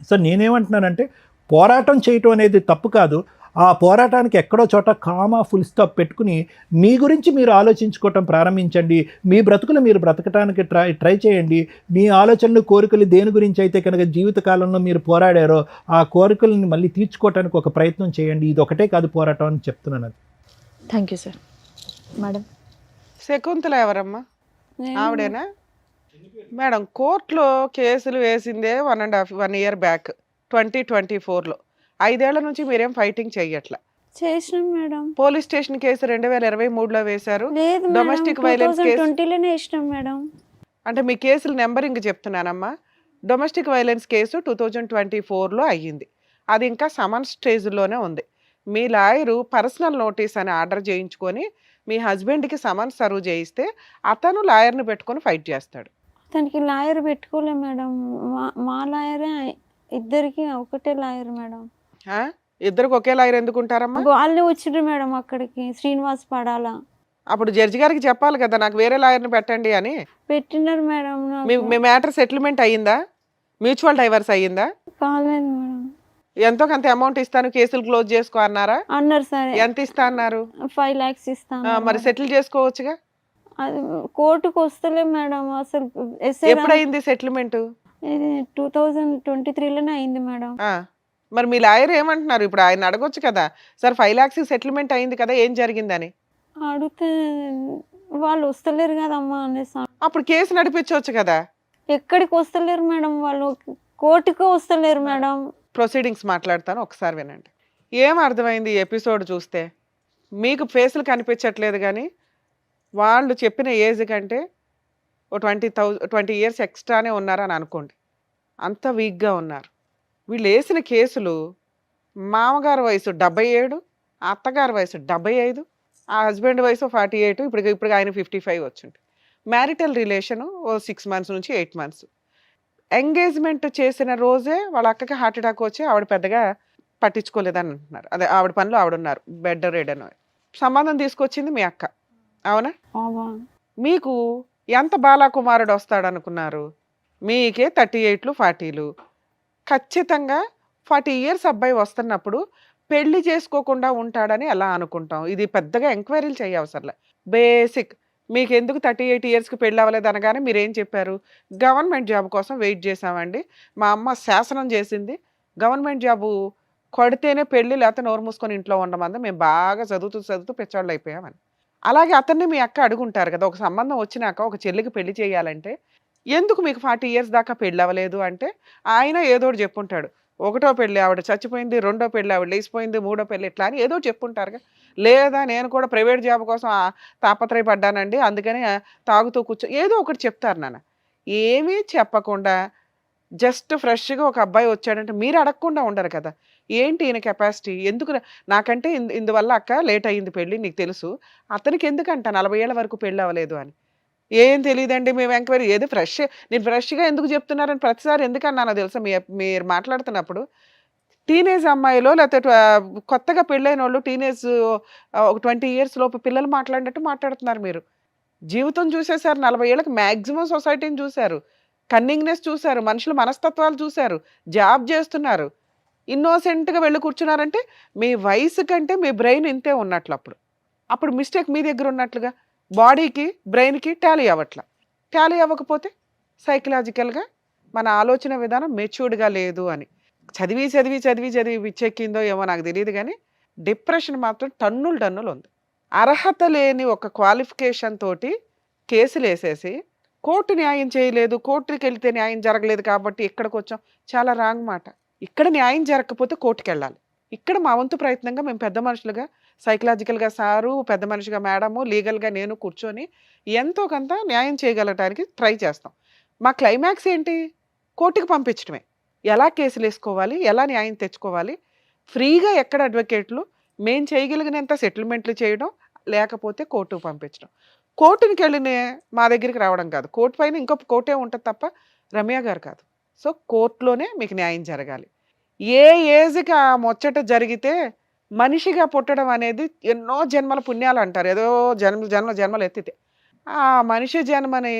సో నేనేమంటున్నానంటే పోరాటం చేయటం అనేది తప్పు కాదు. ఆ పోరాటానికి ఎక్కడో చోట కామా, ఫుల్ స్టాప్ పెట్టుకుని మీ గురించి మీరు ఆలోచించుకోవటం ప్రారంభించండి. మీ బ్రతుకులు మీరు బ్రతకటానికి ట్రై చేయండి. మీ ఆలోచనలు, కోరికలు దేని గురించి అయితే కనుక జీవితకాలంలో మీరు పోరాడారో ఆ కోరికలను మళ్ళీ తీర్చుకోవటానికి ఒక ప్రయత్నం చేయండి. ఇది ఒకటే కాదు పోరాటం అని చెప్తున్నాను. అది thank you sir. Madam Shakuntala ఎవరమ్మా? ఆవిడేనా మేడం? కోర్టులో కేసులు వేసిందే 1 year బ్యాక్ 2024లో. 5 ఏళ్ల నుంచి మీరేం ఫైటింగ్ చెయ్యట్లా. చేసినాం మేడం. పోలీస్ స్టేషన్ కేసు 2023లో వేశారు. లేదు మేడం, డొమెస్టిక్ వైలెన్స్ కేసు 2020లోనే వేసినాం మేడం. అంటే మీ కేసుల నెంబరింగ్ చెప్తున్నానమ్మా. డొమెస్టిక్ వైలెన్స్ కేసు 2024లో అయ్యింది. అది ఇంకా సమన్ స్టేజ్లోనే ఉంది. మీ లాయరు పర్సనల్ నోటీస్ అని ఆర్డర్ చేయించుకొని మీ హస్బెండ్కి సమన్ సర్వ్ చేయిస్తే అతను లాయర్ని పెట్టుకొని ఫైట్ చేస్తాడు. తనకి లాయర్ పెట్టుకోలే మేడం. మా లాయరే ఇద్దరికి ఒకటే లాయర్ మేడం. ఇద్దరికి ఒకే లాయర్ ఎందుకుంటారమ్మా? వాళ్ళే వచ్చిండ్రు మేడం అక్కడికి, శ్రీనివాస్ పడాలా. అప్పుడు జడ్జి గారికి చెప్పాలి కదా నాకు వేరే లాయర్ని పెట్టండి అని. పెట్టినారు మేడం. మీ మ్యాటర్ సెటిల్మెంట్ అయ్యిందా? మ్యూచువల్ డైవర్స్ అయ్యిందా? కాలేదు మేడం. ఎంతో కొంత అమౌంట్ ఇస్తాను, కేసులు క్లోజ్ చేసుకో అన్నారా? అన్నారు. సరే, ఎంత ఇస్తా అన్నారు? 5 lakhs ఇస్తాను. మరి సెటిల్ చేసుకోవచ్చుగా. అది కోర్టుకు వస్తలే మేడం. అసలు ఎప్పుడైంది సెటిల్మెంట్? ఇది 2023లోనే అయింది మేడం. మరి మీ లాయర్ ఏమంటున్నారు? ఇప్పుడు ఆయన అడగొచ్చు కదా, సార్ 5 lakhs సెటిల్మెంట్ అయింది కదా, ఏం జరిగిందని అడిగితే వాళ్ళు వస్తలేరు కదమ్మా అనేసి. అప్పుడు కేసు నడిపించవచ్చు కదా. ఎక్కడికి వస్తలేరు మేడం, వాళ్ళు కోర్టుకు వస్తలేరు మేడం. ప్రొసీడింగ్స్ మాట్లాడతాను, ఒకసారి వినండి. ఏం అర్థమైంది ఎపిసోడ్ చూస్తే? మీకు ఫేసులు కనిపించట్లేదు కానీ వాళ్ళు చెప్పిన ఏజ్ కంటే ఓ 20 years ఎక్స్ట్రానే ఉన్నారని అనుకోండి. అంత వీక్గా ఉన్నారు. వీళ్ళు వేసిన కేసులు మామగారు వయసు 77, అత్తగారి వయసు 75, ఆ హస్బెండ్ వయసు 48, ఇప్పుడు ఆయన 55 వచ్చింది. మ్యారిటల్ రిలేషను ఓ 6 months నుంచి 8 months. ఎంగేజ్మెంట్ చేసిన రోజే వాళ్ళ అక్కకి హార్ట్ అటాక్ వచ్చి ఆవిడ పెద్దగా పట్టించుకోలేదని అంటున్నారు. అదే ఆవిడ పనిలో ఆవిడున్నారు, బెడ్ రెడ్ అని. సంబంధం తీసుకొచ్చింది మీ అక్క, అవునా? అవునా. మీకు ఎంత బాలకుమారుడు వస్తాడనుకున్నారు? మీకే 38లు, 40లు. ఖచ్చితంగా 40 ఇయర్స్ అబ్బాయి వస్తున్నప్పుడు పెళ్లి చేసుకోకుండా ఉంటాడని ఎలా అనుకుంటాం? ఇది పెద్దగా ఎంక్వైరీలు చేయవసరలే. బేసిక్ మీకెందుకు 38 ఇయర్స్‌కి పెళ్లి అవ్వలేదు అనగానే మీరేం చెప్పారు? గవర్నమెంట్ జాబ్ కోసం వెయిట్ చేశామండి. మా అమ్మ శాసనం చేసింది. గవర్నమెంట్ జాబు కొడితేనే పెళ్లి లేకపోతే నోరు మూసుకొని ఇంట్లో ఉండమంది. మేము బాగా చదువుతూ పిచ్చోళ్ళు అయిపోయామని. అలాగే అతన్ని మీ అక్క అడుగుంటారు కదా! ఒక సంబంధం వచ్చినాక ఒక చెల్లికి పెళ్లి చేయాలంటే, ఎందుకు మీకు 40 ఇయర్స్ దాకా పెళ్లి అవ్వలేదు అంటే, ఆయన ఏదోటి చెప్పుంటాడు. ఒకటో పెళ్లి ఆవిడ చచ్చిపోయింది, రెండో పెళ్లి ఆవిడ లేచిపోయింది, మూడో పెళ్లి ఇట్లా అని ఏదో చెప్పుంటారుగా. లేదా నేను కూడా ప్రైవేట్ జాబ్ కోసం తాపత్రయపడ్డానండి. అందుకని తాగుతూ ఏదో ఒకటి చెప్తారు నాన్న. ఏమీ చెప్పకుండా జస్ట్ ఫ్రెష్‌గా ఒక అబ్బాయి వచ్చాడంటే మీరు అడగకుండా ఉండరు కదా! ఏంటి ఈయన కెపాసిటీ? ఎందుకు నాకంటే ఇందువల్ల అక్క లేట్ అయింది పెళ్లి నీకు తెలుసు. అతనికి ఎందుకంట 40 ఏళ్ల వరకు పెళ్లి అవ్వలేదు అని. ఏం తెలీదండి మేము ఎంక్వైరీ ఏదో నేను ఫ్రెష్‌గా ఎందుకు చెప్తున్నారని ప్రతిసారి ఎందుకన్నానో తెలుసా మీరు మాట్లాడుతున్నప్పుడు? టీనేజ్ అమ్మాయిలో లేతే కొత్తగా పెళ్ళైనోళ్ళు ఒక 20 ఇయర్స్ లోపు పిల్లలు మాట్లాడినట్టు మాట్లాడుతున్నారు మీరు. జీవితం చూసేసారు 40 ఏళ్ళకి మాక్సిమం సొసైటీని చూసారు. కన్నింగ్‌నెస్ చూసారు. మనుషుల మనస్తత్వాలు చూసారు. జాబ్ చేస్తున్నారు. ఇన్నోసెంట్‌గా వెళ్లి కూర్చున్నారంటే మీ వయసు కంటే మీ బ్రెయిన్ ఇంతే ఉన్నట్లప్పుడు. అప్పుడు మిస్టేక్ మీ దగ్గర ఉన్నట్లుగా. బాడీకి, బ్రెయిన్‌కి టాలీ అవ్వట్ల. టాలీ అవ్వకపోతే సైకలాజికల్‌గా మన ఆలోచన విధానం మెచ్యూర్డ్‌గా లేదు అని. చదివి పిచ్చెక్కిందో ఏమో నాకు తెలీదు గానీ, డిప్రెషన్ మాత్రం టన్నులు ఉంది. అర్హత లేని ఒక క్వాలిఫికేషన్ తోటి కేసులేసేసి, కోర్టు న్యాయం చేయలేదు, కోర్టుకెళ్తే న్యాయం జరగలేదు కాబట్టి ఇక్కడికొచ్చాం. చాలా రాంగ్ మాట. ఇక్కడ న్యాయం జరగకపోతే కోర్టుకెళ్ళాలి. ఇక్కడ మా వంతు ప్రయత్నంగా మేము పెద్ద మనుషులుగా, సైకలాజికల్‌గా సారు, పెద్ద మనిషిగా మేడము, లీగల్‌గా నేను కూర్చొని ఎంతో కొంత న్యాయం చేయగలగటానికి ట్రై చేస్తాం. మా క్లైమాక్స్ ఏంటి? కోర్టుకి పంపించడమే. ఎలా కేసులేసుకోవాలి? ఎలా న్యాయం తెచ్చుకోవాలి? ఫ్రీగా ఎక్కడ అడ్వకేట్లు, మేము చేయగలిగినంత సెటిల్మెంట్లు చేయడం, లేకపోతే కోర్టుకు పంపించడం. కోర్టునికెళ్ళినే మా దగ్గరికి రావడం కాదు. కోర్టు పైన ఇంకో కోర్టే ఉంటది తప్ప రమ్య గారు కాదు. సో, కోర్టులోనే మీకు న్యాయం జరగాలి. ఏ ఏజ్‌కి ఆ ముచ్చట జరిగితే మనిషిగా పుట్టడం అనేది ఎన్నో జన్మల పుణ్యాలంటారు. ఏదో జన్మలు ఎత్తితే. ఆ మనిషి జన్మని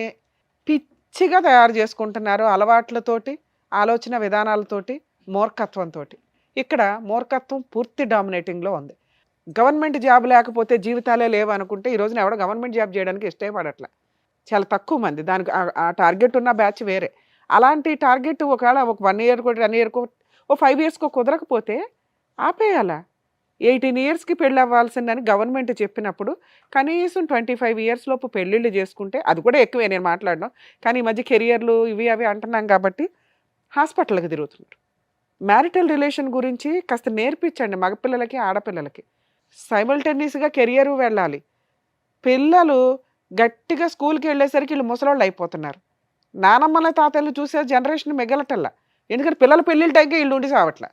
పిచ్చిగా తయారు చేసుకుంటున్నారు అలవాట్లతోటి, ఆలోచన విధానాలతోటి, మూర్ఖత్వంతోటి. ఇక్కడ మూర్ఖత్వం పూర్తి డామినేటింగ్‌లో ఉంది. గవర్నమెంట్ జాబ్ లేకపోతే జీవితాలే లేవనుకుంటే ఈ రోజున ఎవడో గవర్నమెంట్ జాబ్ చేయడానికి ఇష్టపడట్ల. చాలా తక్కువ మంది. దానికి ఆ టార్గెట్ ఉన్న బ్యాచ్ వేరే. అలాంటి టార్గెట్ ఒకవేళ ఒక 1 ఇయర్‌కో, 10 ఇయర్‌కో, ఓ 5 ఇయర్స్‌కో కుదరకపోతే ఆపేయాల. 18 ఇయర్స్‌కి పెళ్ళవ్వాల్సిందని గవర్నమెంట్ చెప్పినప్పుడు కనీసం 25 ఇయర్స్ లోపు పెళ్ళిళ్ళు చేసుకుంటే అది కూడా ఎక్కువే నేను మాట్లాడడం. కానీ ఈ మధ్య కెరియర్లు ఇవి అవి అంటున్నాం కాబట్టి హాస్పిటల్‌కి తిరుగుతున్నారు. మ్యారిటల్ రిలేషన్ గురించి కాస్త నేర్పించండి మగపిల్లలకి, ఆడపిల్లలకి. సైమల్టేనియస్‌గా కెరియరు వెళ్ళాలి. పిల్లలు గట్టిగా స్కూల్‌కి వెళ్ళేసరికి వీళ్ళు ముసలోళ్ళు అయిపోతున్నారు. నానమ్మల తాతయ్యలు చూసే జనరేషన్ మిగలటల్లా. ఎందుకంటే పిల్లల పెళ్ళిళ్ళ టైంకి వీళ్ళు ఉండి సావట్ల.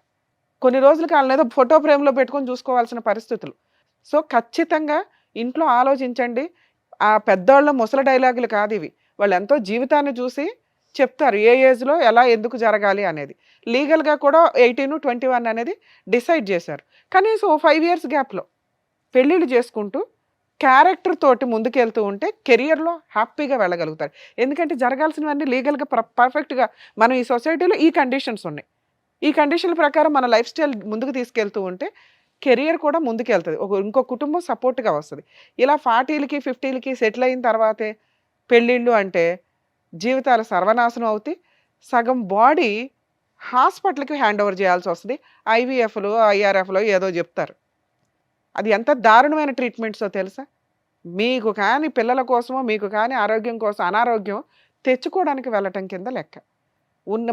కొన్ని రోజులకి వాళ్ళని ఏదో ఫోటో ఫ్రేమ్‌లో పెట్టుకొని చూసుకోవాల్సిన పరిస్థితులు. సో, ఖచ్చితంగా ఇంట్లో ఆలోచించండి. ఆ పెద్దోళ్ళ ముసలి డైలాగులు కాదివి. వాళ్ళెంతో జీవితాన్ని చూసి చెప్తారు. ఏ ఏజ్‌లో ఎలా ఎందుకు జరగాలి అనేది. లీగల్‌గా కూడా 18, 21 అనేది డిసైడ్ చేశారు. కనీసం ఓ 5 ఇయర్స్ గ్యాప్‌లో పెళ్ళిళ్ళు చేసుకుంటూ క్యారెక్టర్ తోటి ముందుకెళ్తూ ఉంటే కెరియర్‌లో హ్యాపీగా వెళ్ళగలుగుతారు. ఎందుకంటే జరగాల్సినవన్నీ లీగల్‌గా పర్ఫెక్ట్‌గా మనం ఈ సొసైటీలో ఈ కండిషన్స్ ఉన్నాయి. ఈ కండిషన్ల ప్రకారం మన లైఫ్ స్టైల్ ముందుకు తీసుకెళ్తూ ఉంటే కెరియర్ కూడా ముందుకెళ్తది. ఇంకో కుటుంబం సపోర్ట్‌గా వస్తది. ఇలా 40లకి, 50లకి సెటిల్ అయిన తర్వాతే పెళ్ళిళ్ళు అంటే జీవితాలు సర్వనాశనం అవుతాయి. సగం బాడీ హాస్పిటల్‌కి హ్యాండ్ ఓవర్ చేయాల్సొస్తది. ఐవీఎఫ్‌లు, ఐఆర్ఎఫ్‌లో ఏదో చెప్తారు. అది ఎంత దారుణమైన ట్రీట్మెంట్సో తెలుసా? మీకు కానీ పిల్లల కోసమో, మీకు కానీ ఆరోగ్యం కోసం అనారోగ్యం తెచ్చుకోవడానికి వెళ్ళటం కింద లెక్క.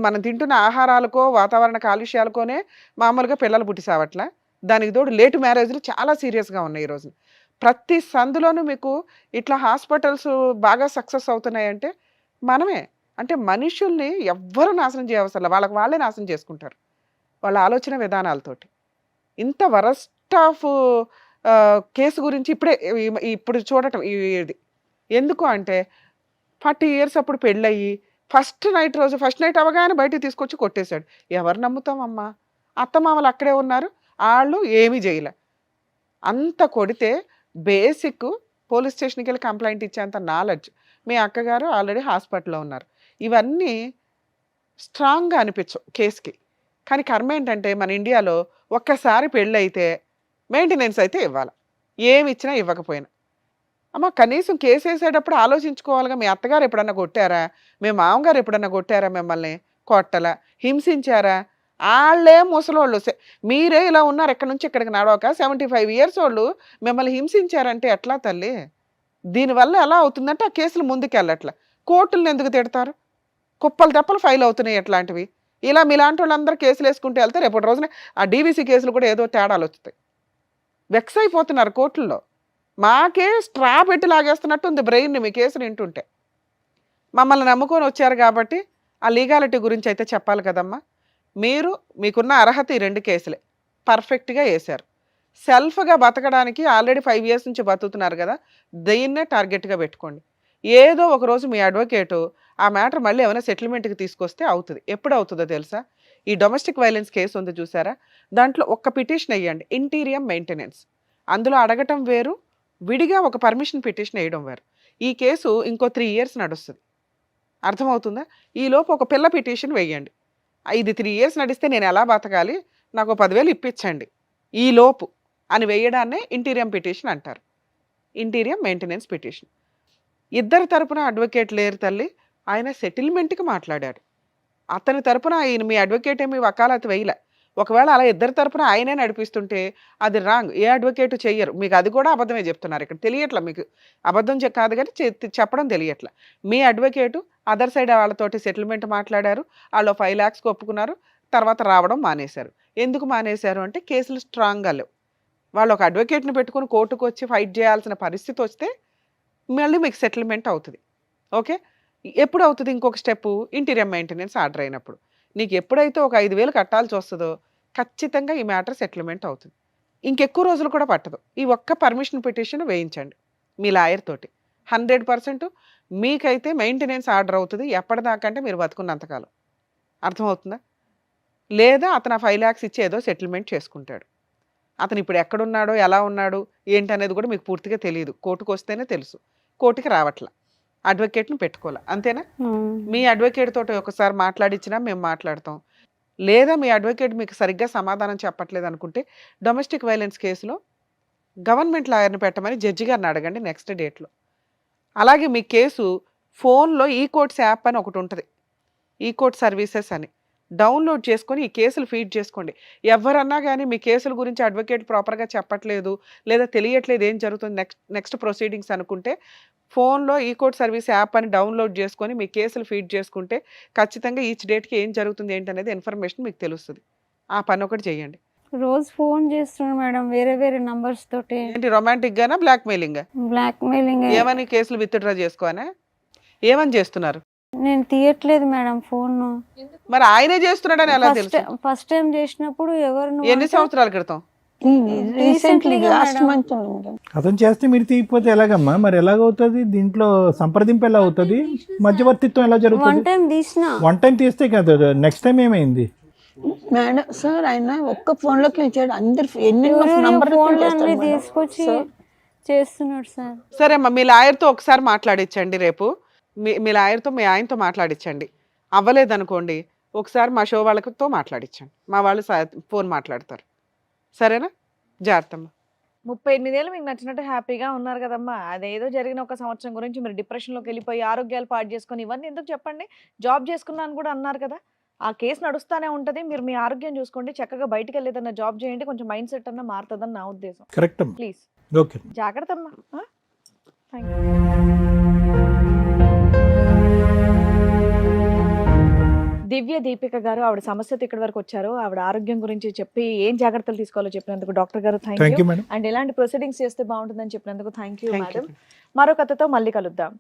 మనం తింటున్న ఆహారాలకో, వాతావరణ కాలుష్యాలకోనే మామూలుగా పిల్లలు పుట్టి సావట్లా. దానికి తోడు లేట్ మ్యారేజ్‌లు చాలా సీరియస్‌గా ఉన్నాయి ఈ రోజున. ప్రతి సందులోనూ మీకు ఇట్లా హాస్పిటల్స్ బాగా సక్సెస్ అవుతున్నాయంటే మనమే. అంటే మనుషుల్ని ఎవ్వరు నాశనం చేయవసరలా. వాళ్ళకి వాళ్ళే నాశనం చేసుకుంటారు. వాళ్ళ ఆలోచన విధానాలతోటి. ఇంత వరస్ట్ ఆఫ్ కేసు గురించి ఇప్పుడు చూడటం ఇది. ఎందుకు అంటే 40 ఇయర్స్ అప్పుడు పెళ్ళయ్యి ఫస్ట్ నైట్ అవ్వగానే బయటికి తీసుకొచ్చి కొట్టేశాడు. ఎవరు నమ్ముతామమ్మా? అత్తమామలు అక్కడే ఉన్నారు. ఆళ్ళు ఏమీ చేయలే. అంత కొడితే బేసిక్ పోలీస్ స్టేషన్కి వెళ్ళి కంప్లైంట్ ఇచ్చేంత నాలెడ్జ్. మీ అక్కగారు ఆల్రెడీ హాస్పిటల్లో ఉన్నారు. ఇవన్నీ స్ట్రాంగ్గా అనిపించవు కేసుకి. కానీ కర్మ ఏంటంటే మన ఇండియాలో ఒక్కసారి పెళ్ళి అయితే మెయింటెనెన్స్ అయితే ఇవ్వాలి, ఏమి ఇచ్చినా ఇవ్వకపోయినా. అమ్మ కనీసం కేసు వేసేటప్పుడు ఆలోచించుకోవాలిగా. మీ అత్తగారు ఎప్పుడన్నా కొట్టారా, మీ మామగారు ఎప్పుడన్నా కొట్టారా, మిమ్మల్ని కొట్టలా, హింసించారా? వాళ్ళే ముసలోళ్ళు, మీరే ఇలా ఉన్నారు ఎక్కడి నుంచి ఇక్కడికి నడవక 75 years వాళ్ళు మిమ్మల్ని హింసించారంటే ఎట్లా తల్లి? దీనివల్ల ఎలా అవుతుందంటే ఆ కేసులు ముందుకు వెళ్ళట్లా. కోర్టులను ఎందుకు తిడతారు? కుప్పలు తెప్పలు ఫైల్ అవుతున్నాయి ఎట్లాంటివి. ఇలా మీలాంటి వాళ్ళందరూ కేసులు వేసుకుంటూ వెళ్తే రేపటి రోజున ఆ డీవీసీ కేసులు కూడా ఏదో తేడాలు వస్తాయి. వెక్స్ అయిపోతున్నారు కోర్టుల్లో. మాకే స్ట్రా పెట్టి లాగేస్తున్నట్టు ఉంది బ్రెయిన్ని మీ కేసులు వింటుంటే. మమ్మల్ని నమ్ముకొని వచ్చారు కాబట్టి ఆ లీగాలిటీ గురించి అయితే చెప్పాలి కదమ్మా. మీకున్న అర్హత ఈ 2 కేసులే పర్ఫెక్ట్గా వేశారు. సెల్ఫ్గా బతకడానికి ఆల్రెడీ 5 years నుంచి బతుకుతున్నారు కదా, దీన్నే టార్గెట్గా పెట్టుకోండి. ఏదో ఒకరోజు మీ అడ్వకేటు ఆ మ్యాటర్ మళ్ళీ ఏమైనా సెటిల్మెంట్కి తీసుకొస్తే అవుతుంది. ఎప్పుడు అవుతుందో తెలుసా? ఈ డొమెస్టిక్ వైలెన్స్ కేసు ఉంది చూసారా, దాంట్లో ఒక్క పిటిషన్ వేయండి, ఇంటీరియం మెయింటెనెన్స్. అందులో అడగటం వేరు, విడిగా ఒక పర్మిషన్ పిటిషన్ వేయడం వేరు. ఈ కేసు ఇంకో 3 years నడుస్తుంది. అర్థమవుతుందా? ఈలోపు ఒక పిల్ల పిటిషన్ వేయండి. ఇది 3 years నడిస్తే నేను ఎలా బతకాలి, నాకు 10,000 ఇప్పించండి ఈలోపు అని వేయడాన్నే ఇంటీరియం పిటిషన్ అంటారు. Interim maintenance petition. ఇద్దరు తరపున అడ్వకేట్ లేరు తల్లి. ఆయన సెటిల్మెంట్కి మాట్లాడాడు. అతని తరపున ఆయన మీ అడ్వకేట్ ఏమి వకాలత్ వేయలే. ఒకవేళ అలా ఇద్దరి తరపున ఆయనే నడిపిస్తుంటే అది రాంగ్. ఏ అడ్వకేటు చెయ్యరు. మీకు అది కూడా అబద్ధమే చెప్తున్నారు. ఇక్కడ తెలియట్లా మీకు. అబద్ధం కాదు కానీ చెప్పడం తెలియట్లా. మీ అడ్వకేటు అదర్ సైడ్ వాళ్ళతోటి సెటిల్మెంట్ మాట్లాడారు. వాళ్ళు 5 lakhs ఒప్పుకున్నారు. తర్వాత రావడం మానేశారు. ఎందుకు మానేశారు అంటే కేసులు స్ట్రాంగ్గా లేవు. వాళ్ళు ఒక అడ్వకేట్ని పెట్టుకుని కోర్టుకు వచ్చి ఫైట్ చేయాల్సిన పరిస్థితి వస్తే మళ్ళీ మీకు సెటిల్మెంట్ అవుతుంది. ఓకే, ఎప్పుడు అవుతుంది? ఇంకొక స్టెప్ ఇంటీరియం మెయింటెనెన్స్ ఆర్డర్ అయినప్పుడు. నీకు ఎప్పుడైతే ఒక 5,000 కట్టాల్సి వస్తుందో ఖచ్చితంగా ఈ మ్యాటర్ సెటిల్మెంట్ అవుతుంది. ఇంకెక్కువ రోజులు కూడా పట్టదు. ఈ ఒక్క పర్మిషన్ పిటిషన్ వేయించండి మీ లాయర్ తోటి. 100% మీకైతే మెయింటెనెన్స్ ఆర్డర్ అవుతుంది. ఎప్పటిదాకంటే మీరు బతుకున్నంతకాలం. అర్థమవుతుందా? లేదా అతను 5 lakhs ఇచ్చి ఏదో సెటిల్మెంట్ చేసుకుంటాడు. అతను ఇప్పుడు ఎక్కడున్నాడో, ఎలా ఉన్నాడు, ఏంటనేది కూడా మీకు పూర్తిగా తెలియదు. కోర్టుకు వస్తేనే తెలుసు. కోర్టుకి రావట్లా, అడ్వకేట్ని పెట్టుకోవాలి. అంతేనా? మీ అడ్వకేట్ తోటి ఒకసారి మాట్లాడించినా మేము మాట్లాడతాం. లేదా మీ అడ్వకేట్ మీకు సరిగ్గా సమాధానం చెప్పట్లేదు అనుకుంటే డొమెస్టిక్ వైలెన్స్ కేసులో గవర్నమెంట్ లాయర్ని పెట్టమని జడ్జి గారిని అడగండి నెక్స్ట్ డేట్లో. అలాగే మీ కేసు ఫోన్లో ఈ కోర్ట్స్ యాప్ అని ఒకటి ఉంటుంది, ఈ కోర్ట్ సర్వీసెస్ అని డౌన్లోడ్ చేసుకొని ఈ కేసులు ఫీడ్ చేసుకోండి. ఎవరన్నా కానీ మీ కేసుల గురించి అడ్వకేట్ ప్రాపర్గా చెప్పట్లేదు లేదా తెలియట్లేదు ఏం జరుగుతుంది నెక్స్ట్ ప్రొసీడింగ్స్ అనుకుంటే ఫోన్లో ఈ కోర్ట్ సర్వీస్ యాప్ అని డౌన్లోడ్ చేసుకొని మీ కేసులు ఫీడ్ చేసుకుంటే ఖచ్చితంగా ఈచ్ డేట్కి ఏం జరుగుతుంది ఏంటనేది ఇన్ఫర్మేషన్ మీకు తెలుస్తుంది. ఆ పని ఒకటి చేయండి. రోజు ఫోన్ చేస్తున్నాడు మేడం, వేరే వేరే నంబర్స్ తోటి. ఏంటి, రొమాంటిక్ గానా బ్లాక్ మెయిలింగ్? Blackmailing. ఏమని కేసులు విత్డ్రా చేసుకోనా? ఏమని చేస్తున్నారు? నేను తీయట్లేదు మేడం ఫోన్. మరి ఆయనే చేస్తున్నాడని ఎలా తెలుసు? ఫస్ట్ టైం చేసినప్పుడు ఎవరు ఎన్ని సంవత్సరాల క్రితం? Recently last month. అతను చేస్తే మీరు తీయకపోతే ఎలాగమ్మా? మరి ఎలాగవుతుంది? దీంట్లో సంప్రదింపు ఎలా అవుతుంది? మధ్యవర్తిత్వం ఎలా జరుగుతుంది? వన్ టైం తీస్తే కదా, నెక్స్ట్ టైం ఏమైంది మేడం? సార్ ఆయన ఒక్క ఫోన్ లోకి ఇచ్చాడు, అందరు ఎన్నెన్నో నంబర్ తీసుకొచ్చి చేస్తున్నాడు సార్. సరే అమ్మా, మీ లాయర్తో ఒకసారి మాట్లాడించండి. రేపు మీ లాయర్తో మీ ఆయనతో మాట్లాడించండి. అవ్వలేదనుకోండి ఒకసారి మా షో వాళ్ళతో మాట్లాడించండి. మా వాళ్ళు ఫోన్ మాట్లాడతారు. సరేనా? జాగ్రత్తమ్మా. 38 ఏళ్ళు మీకు నచ్చినట్టు హ్యాపీగా ఉన్నారు కదమ్మా. అదేదో జరిగిన ఒక సంవత్సరం గురించి మీరు డిప్రెషన్లోకి వెళ్ళిపోయి ఆరోగ్యాలు పాడు చేసుకొని ఇవన్నీ ఎందుకు చెప్పండి? జాబ్ చేసుకున్నాను కూడా అన్నారు కదా, ఆ కేసు నడుస్తూనే ఉంటుంది. మీరు మీ ఆరోగ్యం చూసుకోండి, చక్కగా బయటకు వెళ్ళి ఏదన్నా జాబ్ చేయండి, కొంచెం మైండ్ సెట్ అన్న మారుతుందని నా ఉద్దేశం. కరెక్ట్, ప్లీజ్ ఓకే, జాగ్రత్త అమ్మా. Thank you. దివ్య దీపిక గారు, ఆవిడ సమస్యతో ఇక్కడి వరకు వచ్చారు. ఆవిడ ఆరోగ్యం గురించి చెప్పి ఏం జాగ్రత్తలు తీసుకోవాలో చెప్పినందుకు డాక్టర్ గారు థ్యాంక్ యూ. అండ్ ఎలాంటి ప్రొసీడింగ్స్ చేస్తే బాగుంటుందని చెప్పినందుకు థ్యాంక్ యూ మేడం. మరో కథతో మళ్ళీ కలుద్దాం.